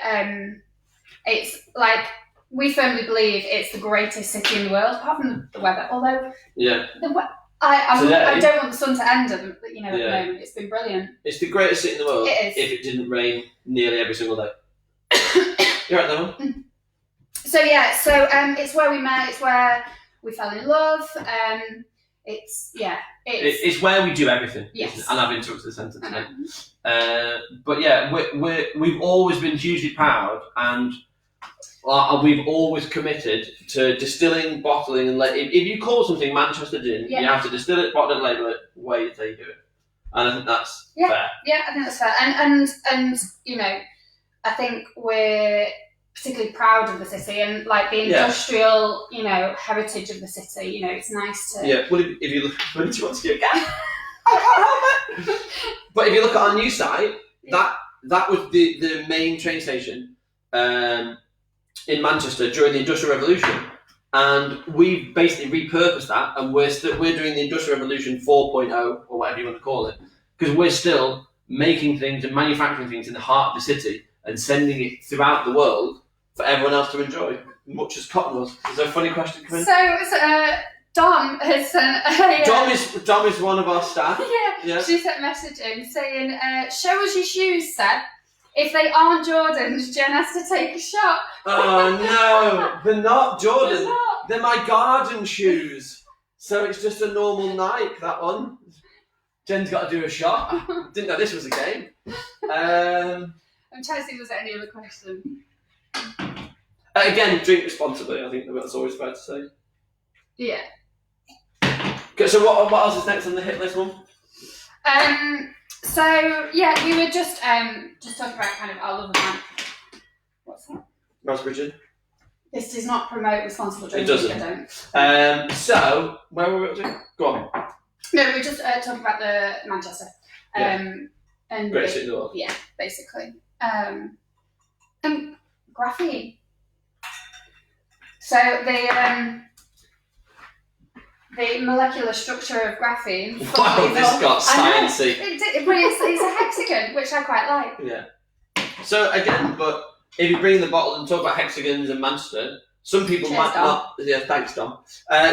It's like we firmly believe it's the greatest city in the world, apart from the weather. Although, yeah, I don't want the sun to end. At the moment, it's been brilliant. It's the greatest city in the world. It is. If it didn't rain nearly every single day. You're right, that one. So it's where we met. It's where we fell in love. It's where we do everything. Yes. And I've interrupted the sentence today. But yeah, we've always been hugely proud, and we've always committed to distilling, bottling, and if you call something Manchester gin, you have to distill it, bottle it, label it, wait till you do it. And I think that's fair. Yeah, I think that's fair. And I think we're particularly proud of the city and like the industrial, heritage of the city. It's nice to. Yeah. Well, if you look, do you want to do it again? I can't help it. But if you look at our new site, that was the main train station in Manchester during the Industrial Revolution, and we basically repurposed that, and we're doing the Industrial Revolution 4.0 or whatever you want to call it, because we're still making things and manufacturing things in the heart of the city and sending it throughout the world for everyone else to enjoy, much as cotton was. Is there a funny question coming? So Dom has sent Dom is one of our staff. Yeah. She sent a message in saying, show us your shoes, Seb. If they aren't Jordans, Jen has to take a shot. Oh no, they're not Jordans. They're my garden shoes. So it's just a normal Nike, that one. Jen's got to do a shot. Didn't know this was a game. I'm trying to see if there's any other question. Again, drink responsibly. I think that's always fair to say. Yeah. Okay, so what else is next on the hit list, one? We were just talking about kind of our love of wine. What's that? Raspberry gin. This does not promote responsible drinking. It doesn't. So where were we up to? Go on. No, we were just talking about the Manchester. And great city in the world. Yeah, basically. And graphene. So the molecular structure of graphene. Wow, this got sciencey. But it's a hexagon, which I quite like. Yeah. So again, but if you bring in the bottle and talk about hexagons in Manchester, some people might not. Yeah, thanks, Dom.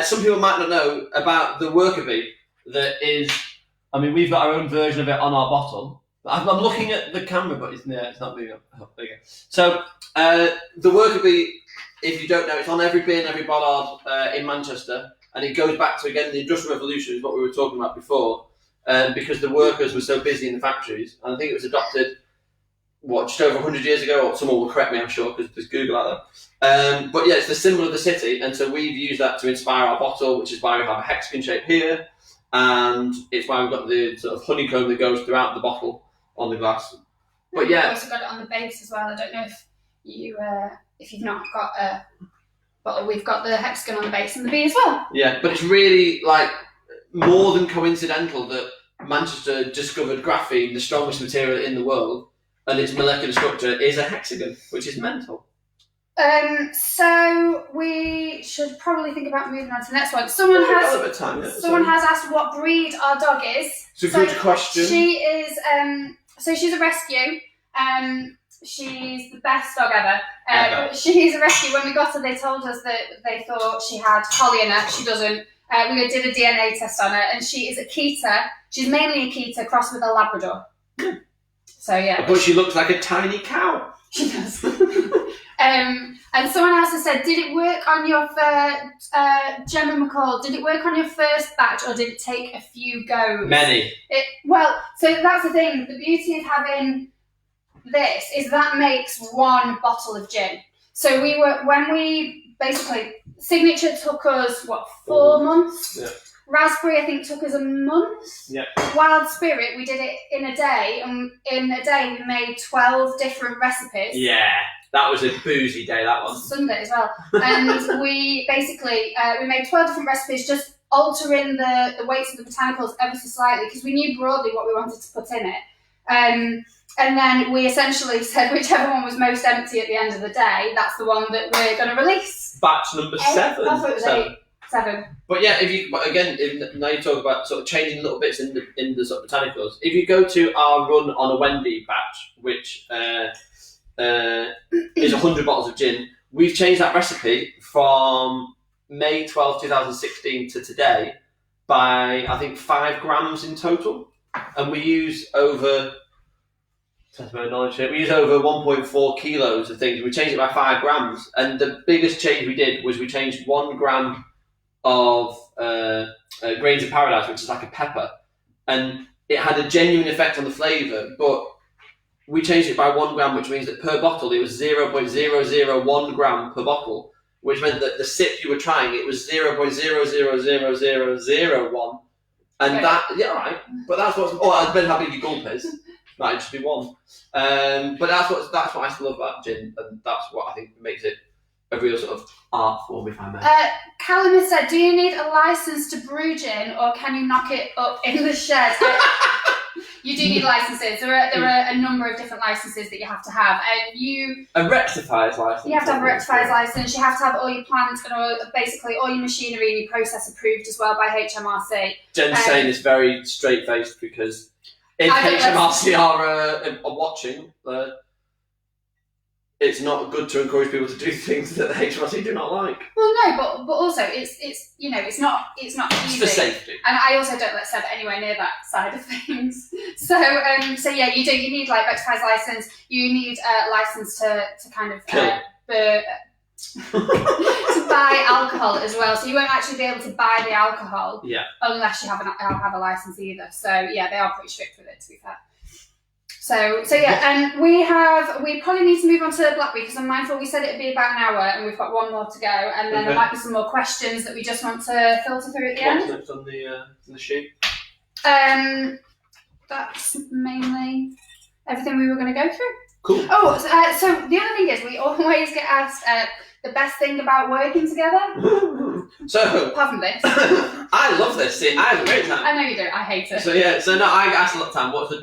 Some people might not know about the worker bee that is. I mean, we've got our own version of it on our bottle. I'm looking at the camera, but it's not moving up. Oh, there you go. So the worker bee, if you don't know, it's on every bin, every bollard in Manchester. And it goes back to, again, the Industrial Revolution is what we were talking about before, because the workers were so busy in the factories. And I think it was adopted, just over 100 years ago, or someone will correct me, I'm sure, because there's Google out there. But yeah, it's the symbol of the city, and so we've used that to inspire our bottle, which is why we have a hexagon shape here, and it's why we've got the sort of honeycomb that goes throughout the bottle on the glass. But yeah. We've also got it on the base as well. I don't know if you've not got a... But we've got the hexagon on the base and the bee as well. Yeah, but it's really more than coincidental that Manchester discovered graphene, the strongest material in the world, and its molecular structure is a hexagon, which is mental. So we should probably think about moving on to the next one. Someone has asked what breed our dog is. It's a good question. She is. So she's a rescue. She's the best dog ever. She's a rescue. When we got her, they told us that they thought she had Holly in her. She doesn't. We did a DNA test on her, and she is a Keter. She's mainly a Keter crossed with a Labrador. So yeah. But she looks like a tiny cow. She does. And someone else has said, did it work on your Gemma McCall, did it work on your first batch, or did it take a few goes? Many. So that's the thing. The beauty of having this is that makes one bottle of gin. So Signature took us 4 months. Yeah. Raspberry I think took us a month. Yeah. Wild Spirit we did it in a day, and in a day we made 12 different recipes. Yeah, that was a boozy day, that one. Sunday as well. And we basically we made 12 different recipes, just altering the weights of the botanicals ever so slightly because we knew broadly what we wanted to put in it. And then we essentially said whichever one was most empty at the end of the day, that's the one that we're going to release. Batch number 7. I thought it was 7. But yeah, now you talk about sort of changing little bits in the sort of botanicals. If you go to our run on a Wendy batch, which is 100 bottles of gin, we've changed that recipe from May 12th, 2016 to today by, I think, 5 grams in total. And we use over, we use over 1.4 kilos of things. We changed it by 5 grams. And the biggest change we did was we changed 1 gram of grains of paradise, which is like a pepper. And it had a genuine effect on the flavour, but we changed it by 1 gram, which means that per bottle it was 0.001 gram per bottle, which meant that the sip you were trying, it was 0.000001. And that, yeah, right. But that's what's, oh, it depends how big your gulp is. Might just be 1. But that's what I still love about gin, and that's what I think makes it a real sort of art form, if I may. Callum has said, do you need a license to brew gin, or can you knock it up in the shed? You do need licenses. There are a number of different licenses that you have to have, and a rectifier's license. You have to have a rectifier's license. You have to have all your plants and basically all your machinery and your process approved as well by HMRC. Jen's saying this very straight faced because if HMRC are watching, it's not good to encourage people to do things that the HMRC do not like. Well, no, but also it's you know it's not easy. It's for safety. And I also don't let Seb anywhere near that side of things. So yeah, you need like rectifier's license. You need a license to kind of to buy alcohol as well. So you won't actually be able to buy the alcohol unless you have a license either. So yeah, they are pretty strict with it, to be fair. So yeah, and we probably need to move on to Blackberry because I'm mindful we said it'd be about an hour and we've got 1 more to go, and then there might be some more questions that we just want to filter through at the end. What's next on the sheet? That's mainly everything we were going to go through. Cool. Oh, so the other thing is we always get asked the best thing about working together. So apart from this, I love this. See, I have a great time. I know you do. I hate it. So yeah, no, I get asked a lot of time. What's the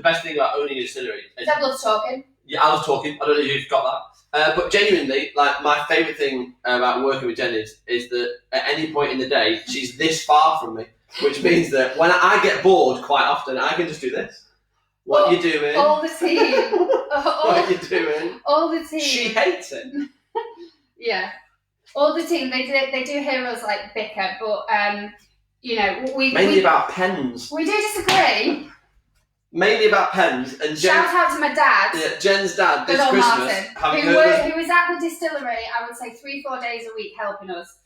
best thing about owning a distillery? Seb loves talking. Yeah, I love talking. I don't know if you've got that. But genuinely, like, my favourite thing about working with Jen is that at any point in the day, she's this far from me, which means that when I get bored quite often, I can just do this. What you doing? All the team. What you doing? All the team. She hates it. Yeah. All the team, they do hear us like bicker, but mainly about pens. We do disagree. Mainly about pens. And shout out to my dad. Yeah, Jen's dad this Good Christmas. Martin, who is at the distillery, I would say 3-4 days a week helping us.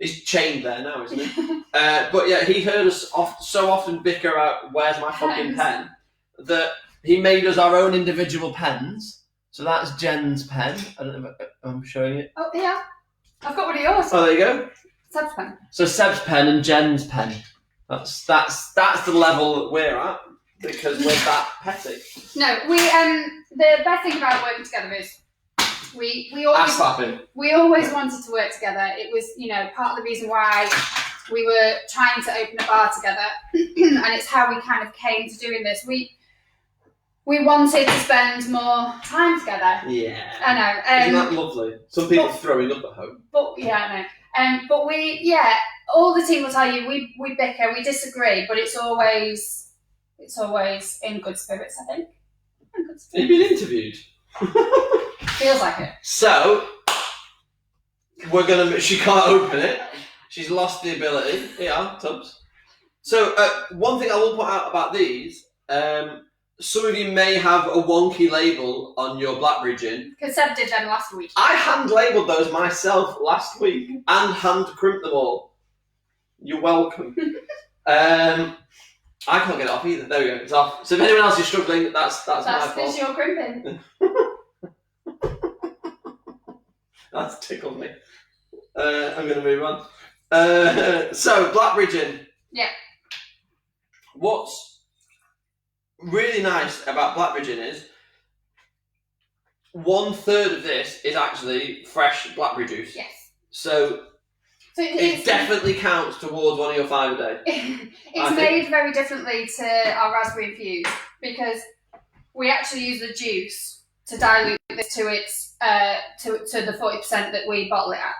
He's chained there now, isn't he? But yeah, he heard us so often bicker about where's my fucking pen that he made us our own individual pens. So that's Jen's pen. I don't know if I'm showing it. Oh yeah, I've got one of yours. Oh, there you go. Seb's pen. So Seb's pen and Jen's pen. That's the level that we're at because we're that petty. No, the best thing about working together is we always wanted to work together. It was part of the reason why we were trying to open a bar together, and it's how we kind of came to doing this. We wanted to spend more time together. Yeah. I know. Isn't that lovely? Some people throwing up at home. But yeah, I know. But all the team will tell you we bicker, we disagree, but it's always in good spirits, I think. In good spirits. Have you been interviewed? Feels like it. So she can't open it. She's lost the ability. Yeah, Tubbs. So one thing I will point out about these, some of you may have a wonky label on your Blackberry gin. Because Seb did them last week. I hand-labelled those myself last week and hand-crimped them all. You're welcome. I can't get it off either. There we go. It's off. So if anyone else is struggling, that's my fault. That's your crimping. That's tickled me. I'm going to move on. So, Blackberry gin. Yeah. What's really nice about Blackberry gin is 1/3 of this is actually fresh blackberry juice. Yes. So it definitely counts towards one of your 5 a day. It's made very differently to our raspberry infused because we actually use the juice to dilute this to its to the 40% that we bottle it at.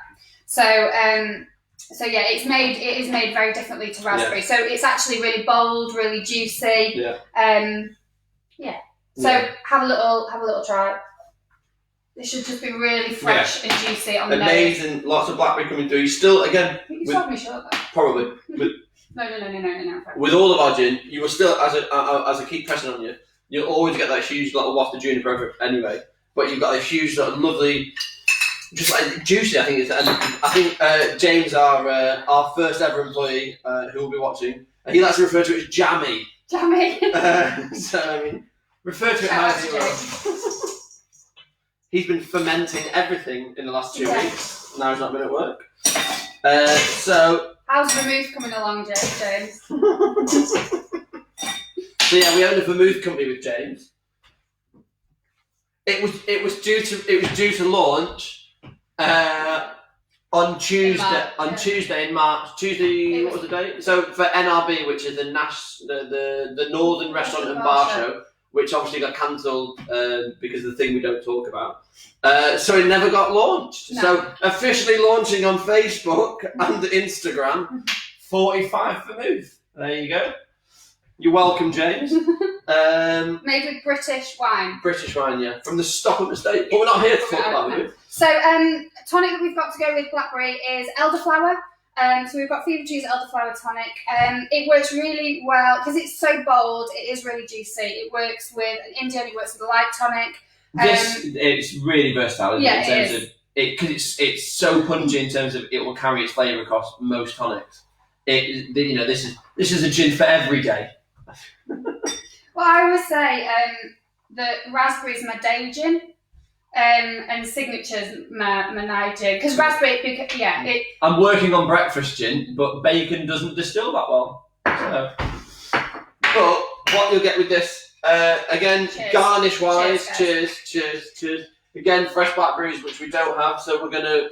So yeah, it is made very differently to raspberry. Yeah. So it's actually really bold, really juicy. Yeah. Yeah. So have a little try. It should just be really fresh and juicy on the nose. Amazing, lots of blackberry coming through. You still, again, You sold me short though. probably. No. With all of our gin, you will still, as I keep pressing on you, you'll always get that huge lot of waft of juniper over it anyway. But you've got a huge sort of lovely, just like juicy. I think it's, and I think James, our first ever employee, who will be watching, he likes to refer to it as jammy. Jammy. So I mean, refer to it as you will. He's been fermenting everything in the last 2 weeks. Now he's not been at work. So. How's vermouth coming along, James? So yeah, we own a vermouth company with James. It was due to launch on Tuesday in March. What was the date? So for NRB, which is the Northern Restaurant and Bar Show, which obviously got cancelled because of the thing we don't talk about. So it never got launched. No. So officially launching on Facebook and Instagram, 45 vermouth. There you go. You're welcome, James. Made with British wine. British wine, yeah. From the Stockholm estate. But we're not here to talk about vermouth. So tonic that we've got to go with blackberry is elderflower. So we've got Fever Juice elderflower tonic. It works really well because it's so bold. It is really juicy. It works with an Indian. It works with a light tonic. It's really versatile, isn't it? In terms of because it's so punchy in terms of it will carry its flavour across most tonics. This is a gin for every day. Well, I would say that raspberry is my day gin. And signature's my night gin because raspberry, I'm working on breakfast gin, but bacon doesn't distill that well. So. But what you'll get with this, again, garnish wise, cheers. Again, fresh blackberries, which we don't have, so we're gonna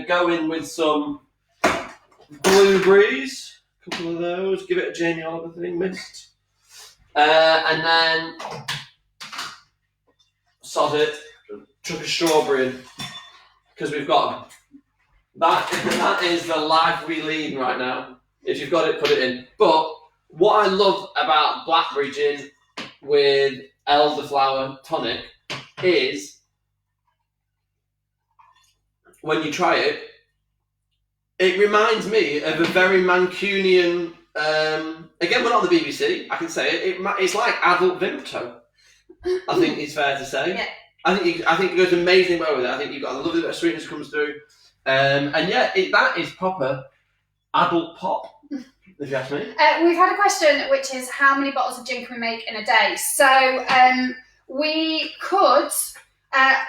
go in with some blueberries, a couple of those. Give it a Jamie Oliver thing, mist, and then sod it. Chuck a strawberry in because we've got them. That is the life we lead right now. If you've got it, put it in. But what I love about blackberry gin with elderflower tonic is when you try it, it reminds me of a very Mancunian. Again, we're not the BBC. I can say it. It's like adult Vimto. I think it's fair to say. Yeah. I think it goes amazingly well with it. I think you've got a lovely bit of sweetness comes through, and yeah, that is proper adult pop. If you ask me. We've had a question, which is how many bottles of gin can we make in a day? So we could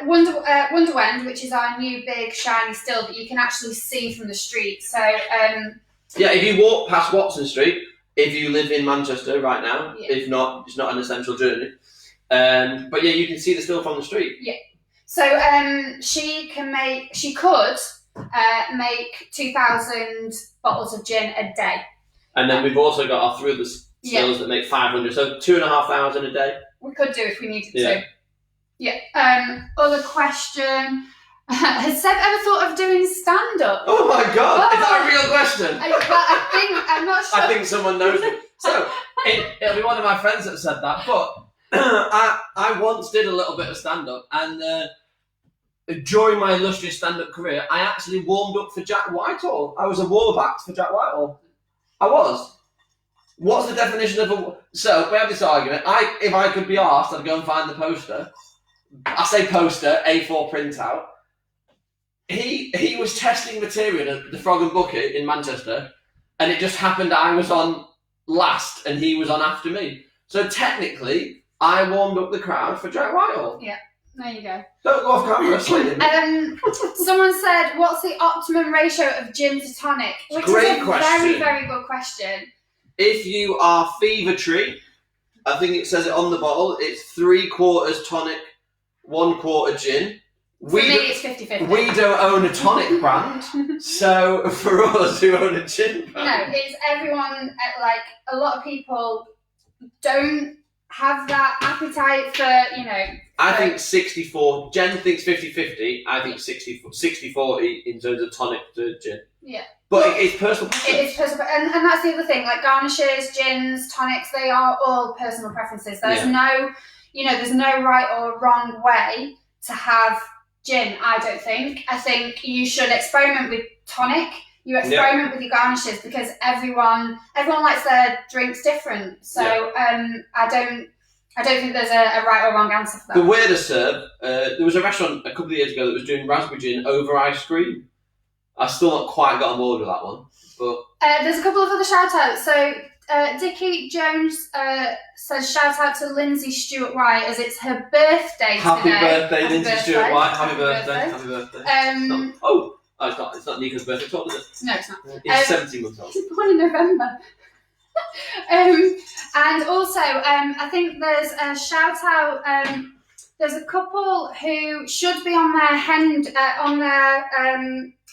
Wonderwend, which is our new big shiny still that you can actually see from the street. So yeah, if you walk past Watson Street, if you live in Manchester right now, if not, it's not an essential journey. But yeah, you can see the still from the street. Yeah. So she could make 2,000 bottles of gin a day. And then we've also got our 3 other stills that make 500, so 2,500 a day. We could do if we needed to. Yeah. Other question. Has Seb ever thought of doing stand-up? Oh my god, is that a real question? I'm not sure. I think someone knows it. So, it'll be one of my friends that said that, but I once did a little bit of stand-up, and during my illustrious stand-up career, I actually warmed up for Jack Whitehall. I was a warm-up act for Jack Whitehall. I was. What's the definition of a... So, we have this argument. If I could be asked, I'd go and find the poster. I say poster, A4 printout. He was testing material at the Frog and Bucket in Manchester, and it just happened I was on last, and he was on after me. So, technically, I warmed up the crowd for Jack Whitehall. Yeah. There you go. Don't go off camera, someone said, what's the optimum ratio of gin to tonic? Which Great is a question. very, very good question. If you are Fever Tree, I think it says it on the bottle, it's 3/4 tonic, 1/4 gin. For me, it's 50-50. We don't own a tonic brand, so for us who own a gin brand. No, it's everyone, like, a lot of people don't have that appetite for, I think 64. Jen thinks 50-50. I think 60-40 in terms of tonic to gin. Yeah. But it's personal preference. It is personal, and that's the other thing. Like garnishes, gins, tonics, they are all personal preferences. There's no, there's no right or wrong way to have gin, I don't think. I think you should experiment with tonic. You experiment with your garnishes because everyone likes their drinks different. So I don't think there's a right or wrong answer for that. The way to serve, there was a restaurant a couple of years ago that was doing raspberry gin over ice cream. I've still not quite got on board with that one. But there's a couple of other shout outs. So Dickie Jones says shout out to Lindsay Stewart White as it's her birthday happy today. Birthday, Lindsay Stewart White. Happy birthday. Happy birthday. It's not Nico's birthday at all, is it? No, it's not. He's 17 months old. He's born in November. And also, I think there's a shout out. There's a couple who should be on their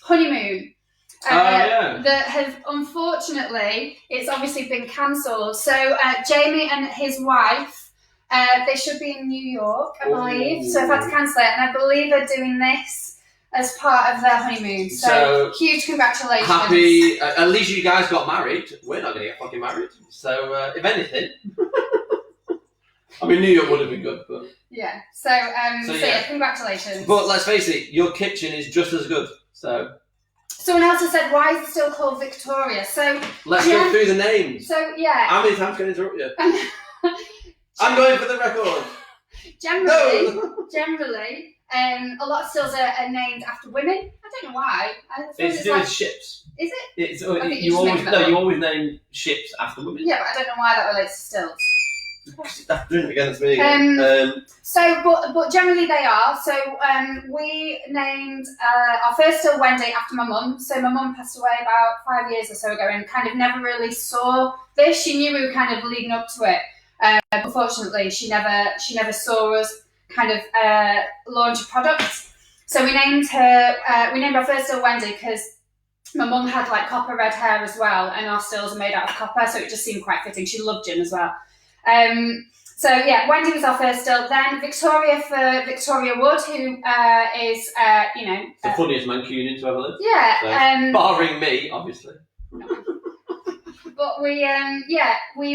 honeymoon. That have unfortunately, it's obviously been cancelled. So Jamie and his wife, they should be in New York, I believe. So I've had to cancel it, and I believe they're doing this as part of their honeymoon. So huge congratulations! Happy. At least you guys got married. We're not going to get fucking married. So if anything, I mean, New York would have been good, but yeah. So congratulations. But let's face it, your kitchen is just as good. So. Someone else has said, why is it still called Victoria? So let's go through the names. So yeah. How many times can I interrupt you? I'm going for the record. Generally, a lot of stills are named after women. I don't know why. It's to do with ships. Is it? You always name ships after women. Yeah, but I don't know why that relates to stills. Against me again. But generally they are. So we named our first still Wendy after my mum. So my mum passed away about 5 years or so ago and kind of never really saw this. She knew we were kind of leading up to it. Unfortunately, she never saw us kind of launch a product. So we named our first still Wendy because my mum had like copper red hair as well, and our stills are made out of copper, so it just seemed quite fitting. She loved gin as well. Wendy was our first still. Then Victoria for Victoria Wood, who is the funniest Mancunian to ever live. Yeah, so, barring me, obviously. But we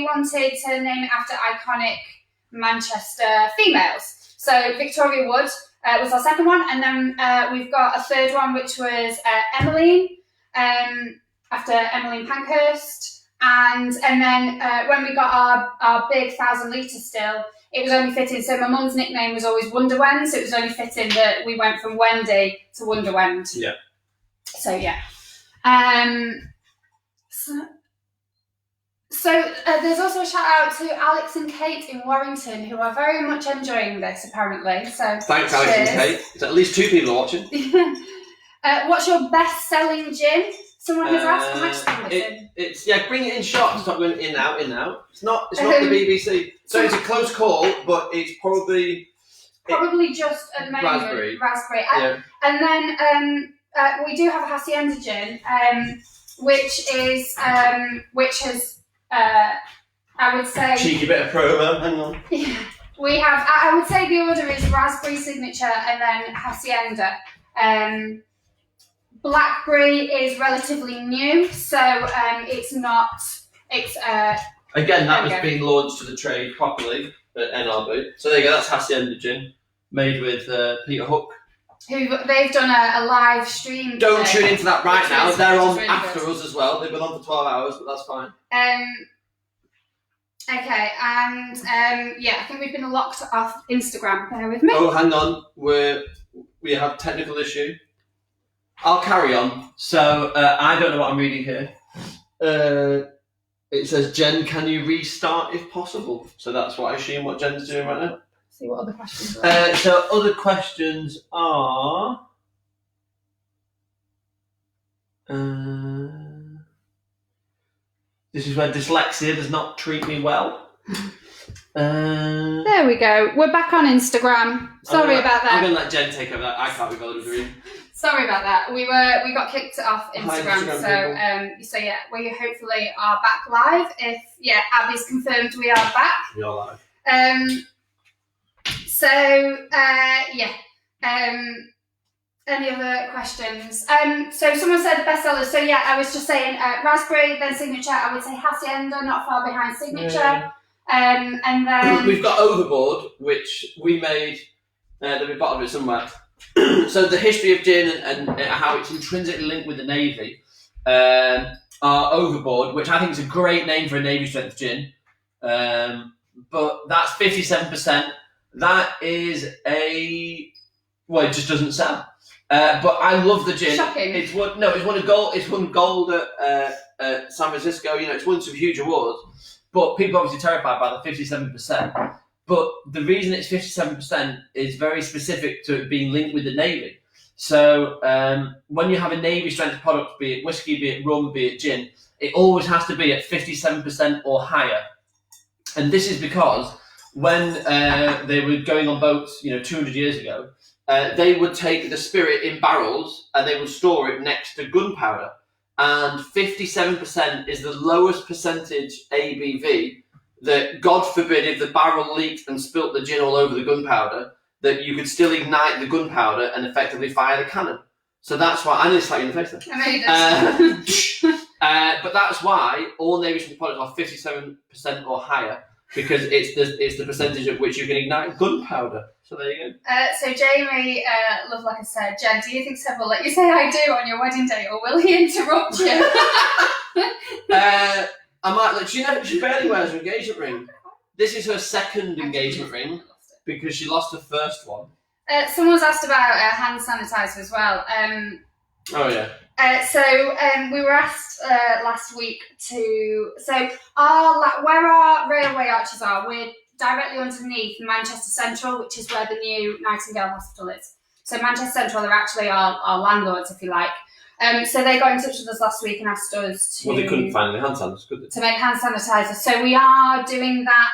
wanted to name it after iconic Manchester females. So Victoria Wood was our second one, and then we've got a third one, which was Emmeline, after Emmeline Pankhurst. And then when we got our big 1,000 litre still, it was only fitting. So my mum's nickname was always Wonder Wen, so it was only fitting that we went from Wendy to Wonder Wend. Yeah. So yeah. So there's also a shout out to Alex and Kate in Warrington, who are very much enjoying this apparently. So thanks, Alex and Kate. There's at least 2 people watching. What's your best-selling gin? Someone has asked. It's bring it in shots. Stop going in out. It's not the BBC. So it's a close call, but it's probably just at the moment raspberry. Yeah. And then we do have a hacienda gin, which has I would say cheeky bit of promo. Hang on. Yeah, we have. I would say the order is raspberry signature and then hacienda. Blackberry is relatively new, so it's not. It's again that was being launched to the trade properly at NRB. So there you go. That's Hacienda Gin, made with Peter Hook. Who they've done a live stream. Don't tune into that right now. They're on really after good. us as well. They've been on for 12 hours, but that's fine. Okay, and I think we've been locked off Instagram. Bear with me. Oh, hang on. We have technical issue. I'll carry on. So, I don't know what I'm reading here. It says, Jen, can you restart if possible? So that's what I assume what Jen's doing right now. See what other questions are. So other questions are... this is where dyslexia does not treat me well. There we go. We're back on Instagram. Sorry about that. I'm going to let Jen take over that. I can't be bothered with reading. Sorry about that. We got kicked off Instagram, so we hopefully are back live. If Abby's confirmed we are back. We are live. Any other questions? So someone said bestsellers. So I was just saying raspberry, then signature. I would say hacienda, not far behind signature. Yeah. And then we've got Overboard, which we made. There'll be a bottle of it somewhere. So the history of gin and how it's intrinsically linked with the Navy are Overboard, which I think is a great name for a Navy strength gin. But that's 57%. That is it just doesn't sell. But I love the gin. Shocking. It's won gold. It's won gold at San Francisco. It's won some huge awards. But people are obviously terrified by the 57%. But the reason it's 57% is very specific to it being linked with the Navy. So when you have a Navy strength product, be it whiskey, be it rum, be it gin, it always has to be at 57% or higher. And this is because when they were going on boats, 200 years ago, they would take the spirit in barrels and they would store it next to gunpowder. And 57% is the lowest percentage ABV that, God forbid, if the barrel leaked and spilt the gin all over the gunpowder, that you could still ignite the gunpowder and effectively fire the cannon. So that's why, I need to slap you in the face there. I know you do. But that's why all Navy strength products are 57% or higher, because it's the percentage at which you can ignite gunpowder. So there you go. So Jamie, like I said, Jen, do you think Seb will let you say I do on your wedding day, or will he interrupt you? I might let you know. She barely wears her engagement ring. This is her second engagement ring because she lost her first one. Someone's asked about hand sanitizer as well. Oh yeah. We were asked last week where our railway arches are, we're directly underneath Manchester Central, which is where the new Nightingale Hospital is. So Manchester Central are actually our landlords, if you like. So they got in touch with us last week and asked us to... Well, they couldn't find any hand sanitizer, could they? To make hand sanitizer. So we are doing that.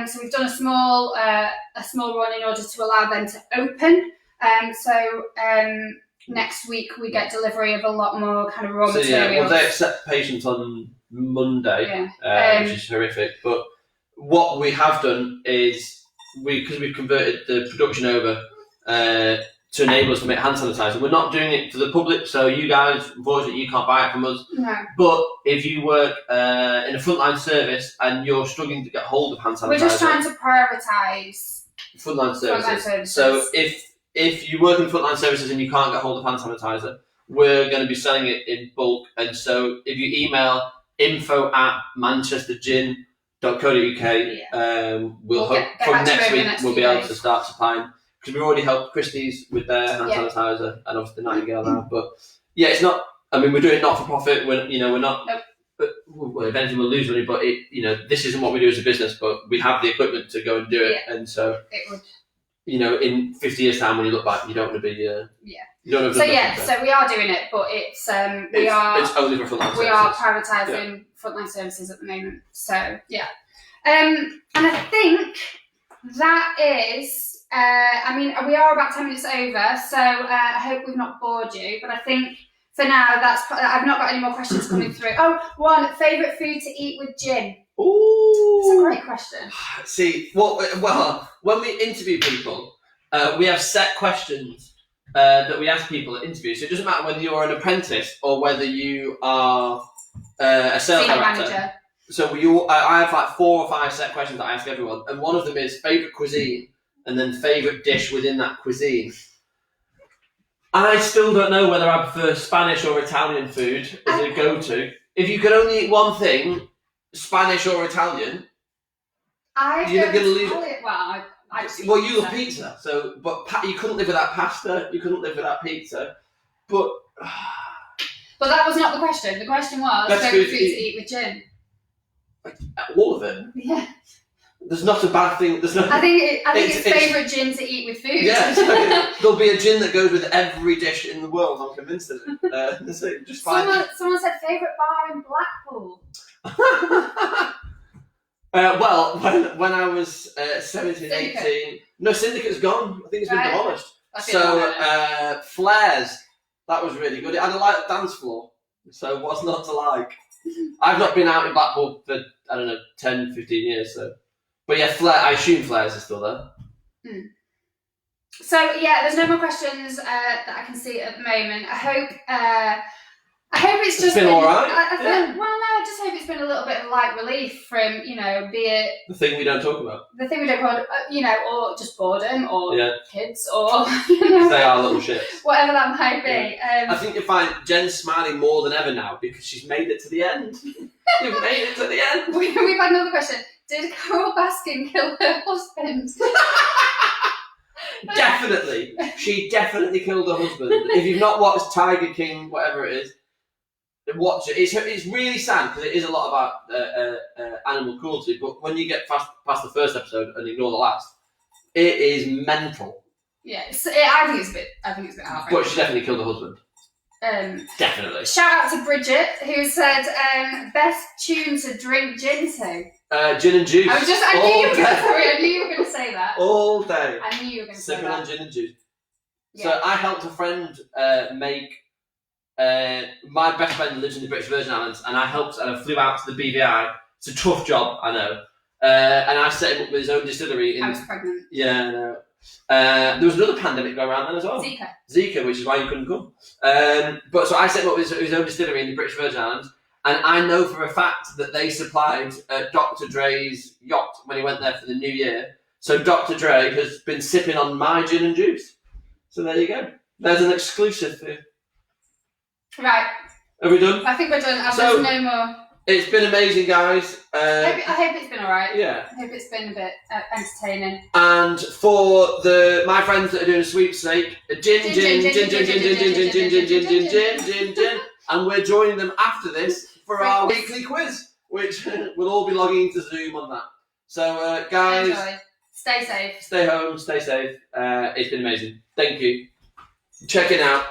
So we've done a small run in order to allow them to open. Next week we get delivery of a lot more kind of raw materials. Yeah, well, they accept patients on Monday, which is horrific. But what we have done is, because we've converted the production over to enable us to make hand sanitizer, we're not doing it to the public. So you guys, unfortunately, you can't buy it from us. No. But if you work in a frontline service and you're struggling to get hold of hand sanitizer, we're just trying to prioritise frontline services. So if you work in frontline services and you can't get hold of hand sanitizer, we're going to be selling it in bulk. And so if you email info@manchestergin.co.uk, we'll hope from next week we'll be able to start supplying, because we've already helped Christie's with their hand sanitizer and obviously the Nightingale now. But yeah, it's not. I mean, we're doing not for profit. We're not. Nope. But if anything, we'll lose money. But this isn't what we do as a business. But we have the equipment to go and do it, and so it would. In 50 years' time, when you look back, you don't want to be. You don't have so we are doing it, but it's only for frontline services. We are prioritising frontline services at the moment. So yeah, and I think that is. We are about 10 minutes over, so I hope we've not bored you. But I think for now, I've not got any more questions coming through. Oh, one favourite food to eat with gin. Ooh, it's a great question. See, well, when we interview people, we have set questions that we ask people at interviews. So it doesn't matter whether you're an apprentice or whether you are a sales director. Manager. So I have like 4 or 5 set questions that I ask everyone, and one of them is favourite cuisine, and then favourite dish within that cuisine. I still don't know whether I prefer Spanish or Italian food as a go-to. If you could only eat one thing, Spanish or Italian, you're going to lose. Well, you love pizza, but you couldn't live without pasta. You couldn't live without pizza. But that was not the question. The question was favourite food to eat with gin. All of it. Yeah. There's not a bad thing. I think it's favourite gin to eat with food. Yeah, there'll be a gin that goes with every dish in the world. I'm convinced of it. Just fine. Someone said favourite bar in Blackpool. Well, when I was 17, 18... No, Syndicate's gone. I think it's been demolished. So, Flares, that was really good. It had a light dance floor, so what's not to like? I've not been out in Blackpool for, 10, 15 years, so... But yeah, I assume Flares is still there. So yeah, there's no more questions that I can see at the moment. I hope it's just been alright. I just hope it's been a little little bit of light relief from, you know, be it The thing we don't talk about. the thing we don't want, you know, or just boredom, or Yeah. kids, or you know, They are little shits. whatever that might be. I think you'll find Jen's smiling more than ever now because she's made it to the end. You've made it to the end. We've had another question. Did Carol Baskin kill her husband? Definitely. She definitely killed her husband. If you've not watched Tiger King, whatever it is, watch it. It's really sad because it is a lot about animal cruelty, but when you get past the first episode and ignore the last, it is mental. Yeah, I think it's a bit heartbreaking. But she definitely killed her husband. Definitely. Shout out to Bridget, who said best tune to drink gin to. Gin and juice. I knew you were going to say that. All day. I knew you were going to say Sipping that. on gin and juice. Yeah. So I helped a friend make. My best friend lives in the British Virgin Islands, and I flew out to the BVI. It's a tough job, I know. And I set him up with his own distillery. I was pregnant. Yeah, I know. There was another pandemic going around then as well. Zika, which is why you couldn't come. But so I set him up with his own distillery in the British Virgin Islands, and I know for a fact that they supplied Dr. Dre's yacht when he went there for the New Year. So Dr. Dre has been sipping on my gin and juice. So there you go. There's an exclusive for you. Right. Are we done? I think we're done. So, There's no more. It's been amazing, guys. I hope it's been alright. Yeah. I hope it's been a bit entertaining. And for my friends that are doing a sweepstake, gin, and we're joining them after this for our weekly quiz, which we'll all be logging into Zoom on that. So, guys, enjoy. Stay safe. Stay home, stay safe. It's been amazing. Thank you. Check it out.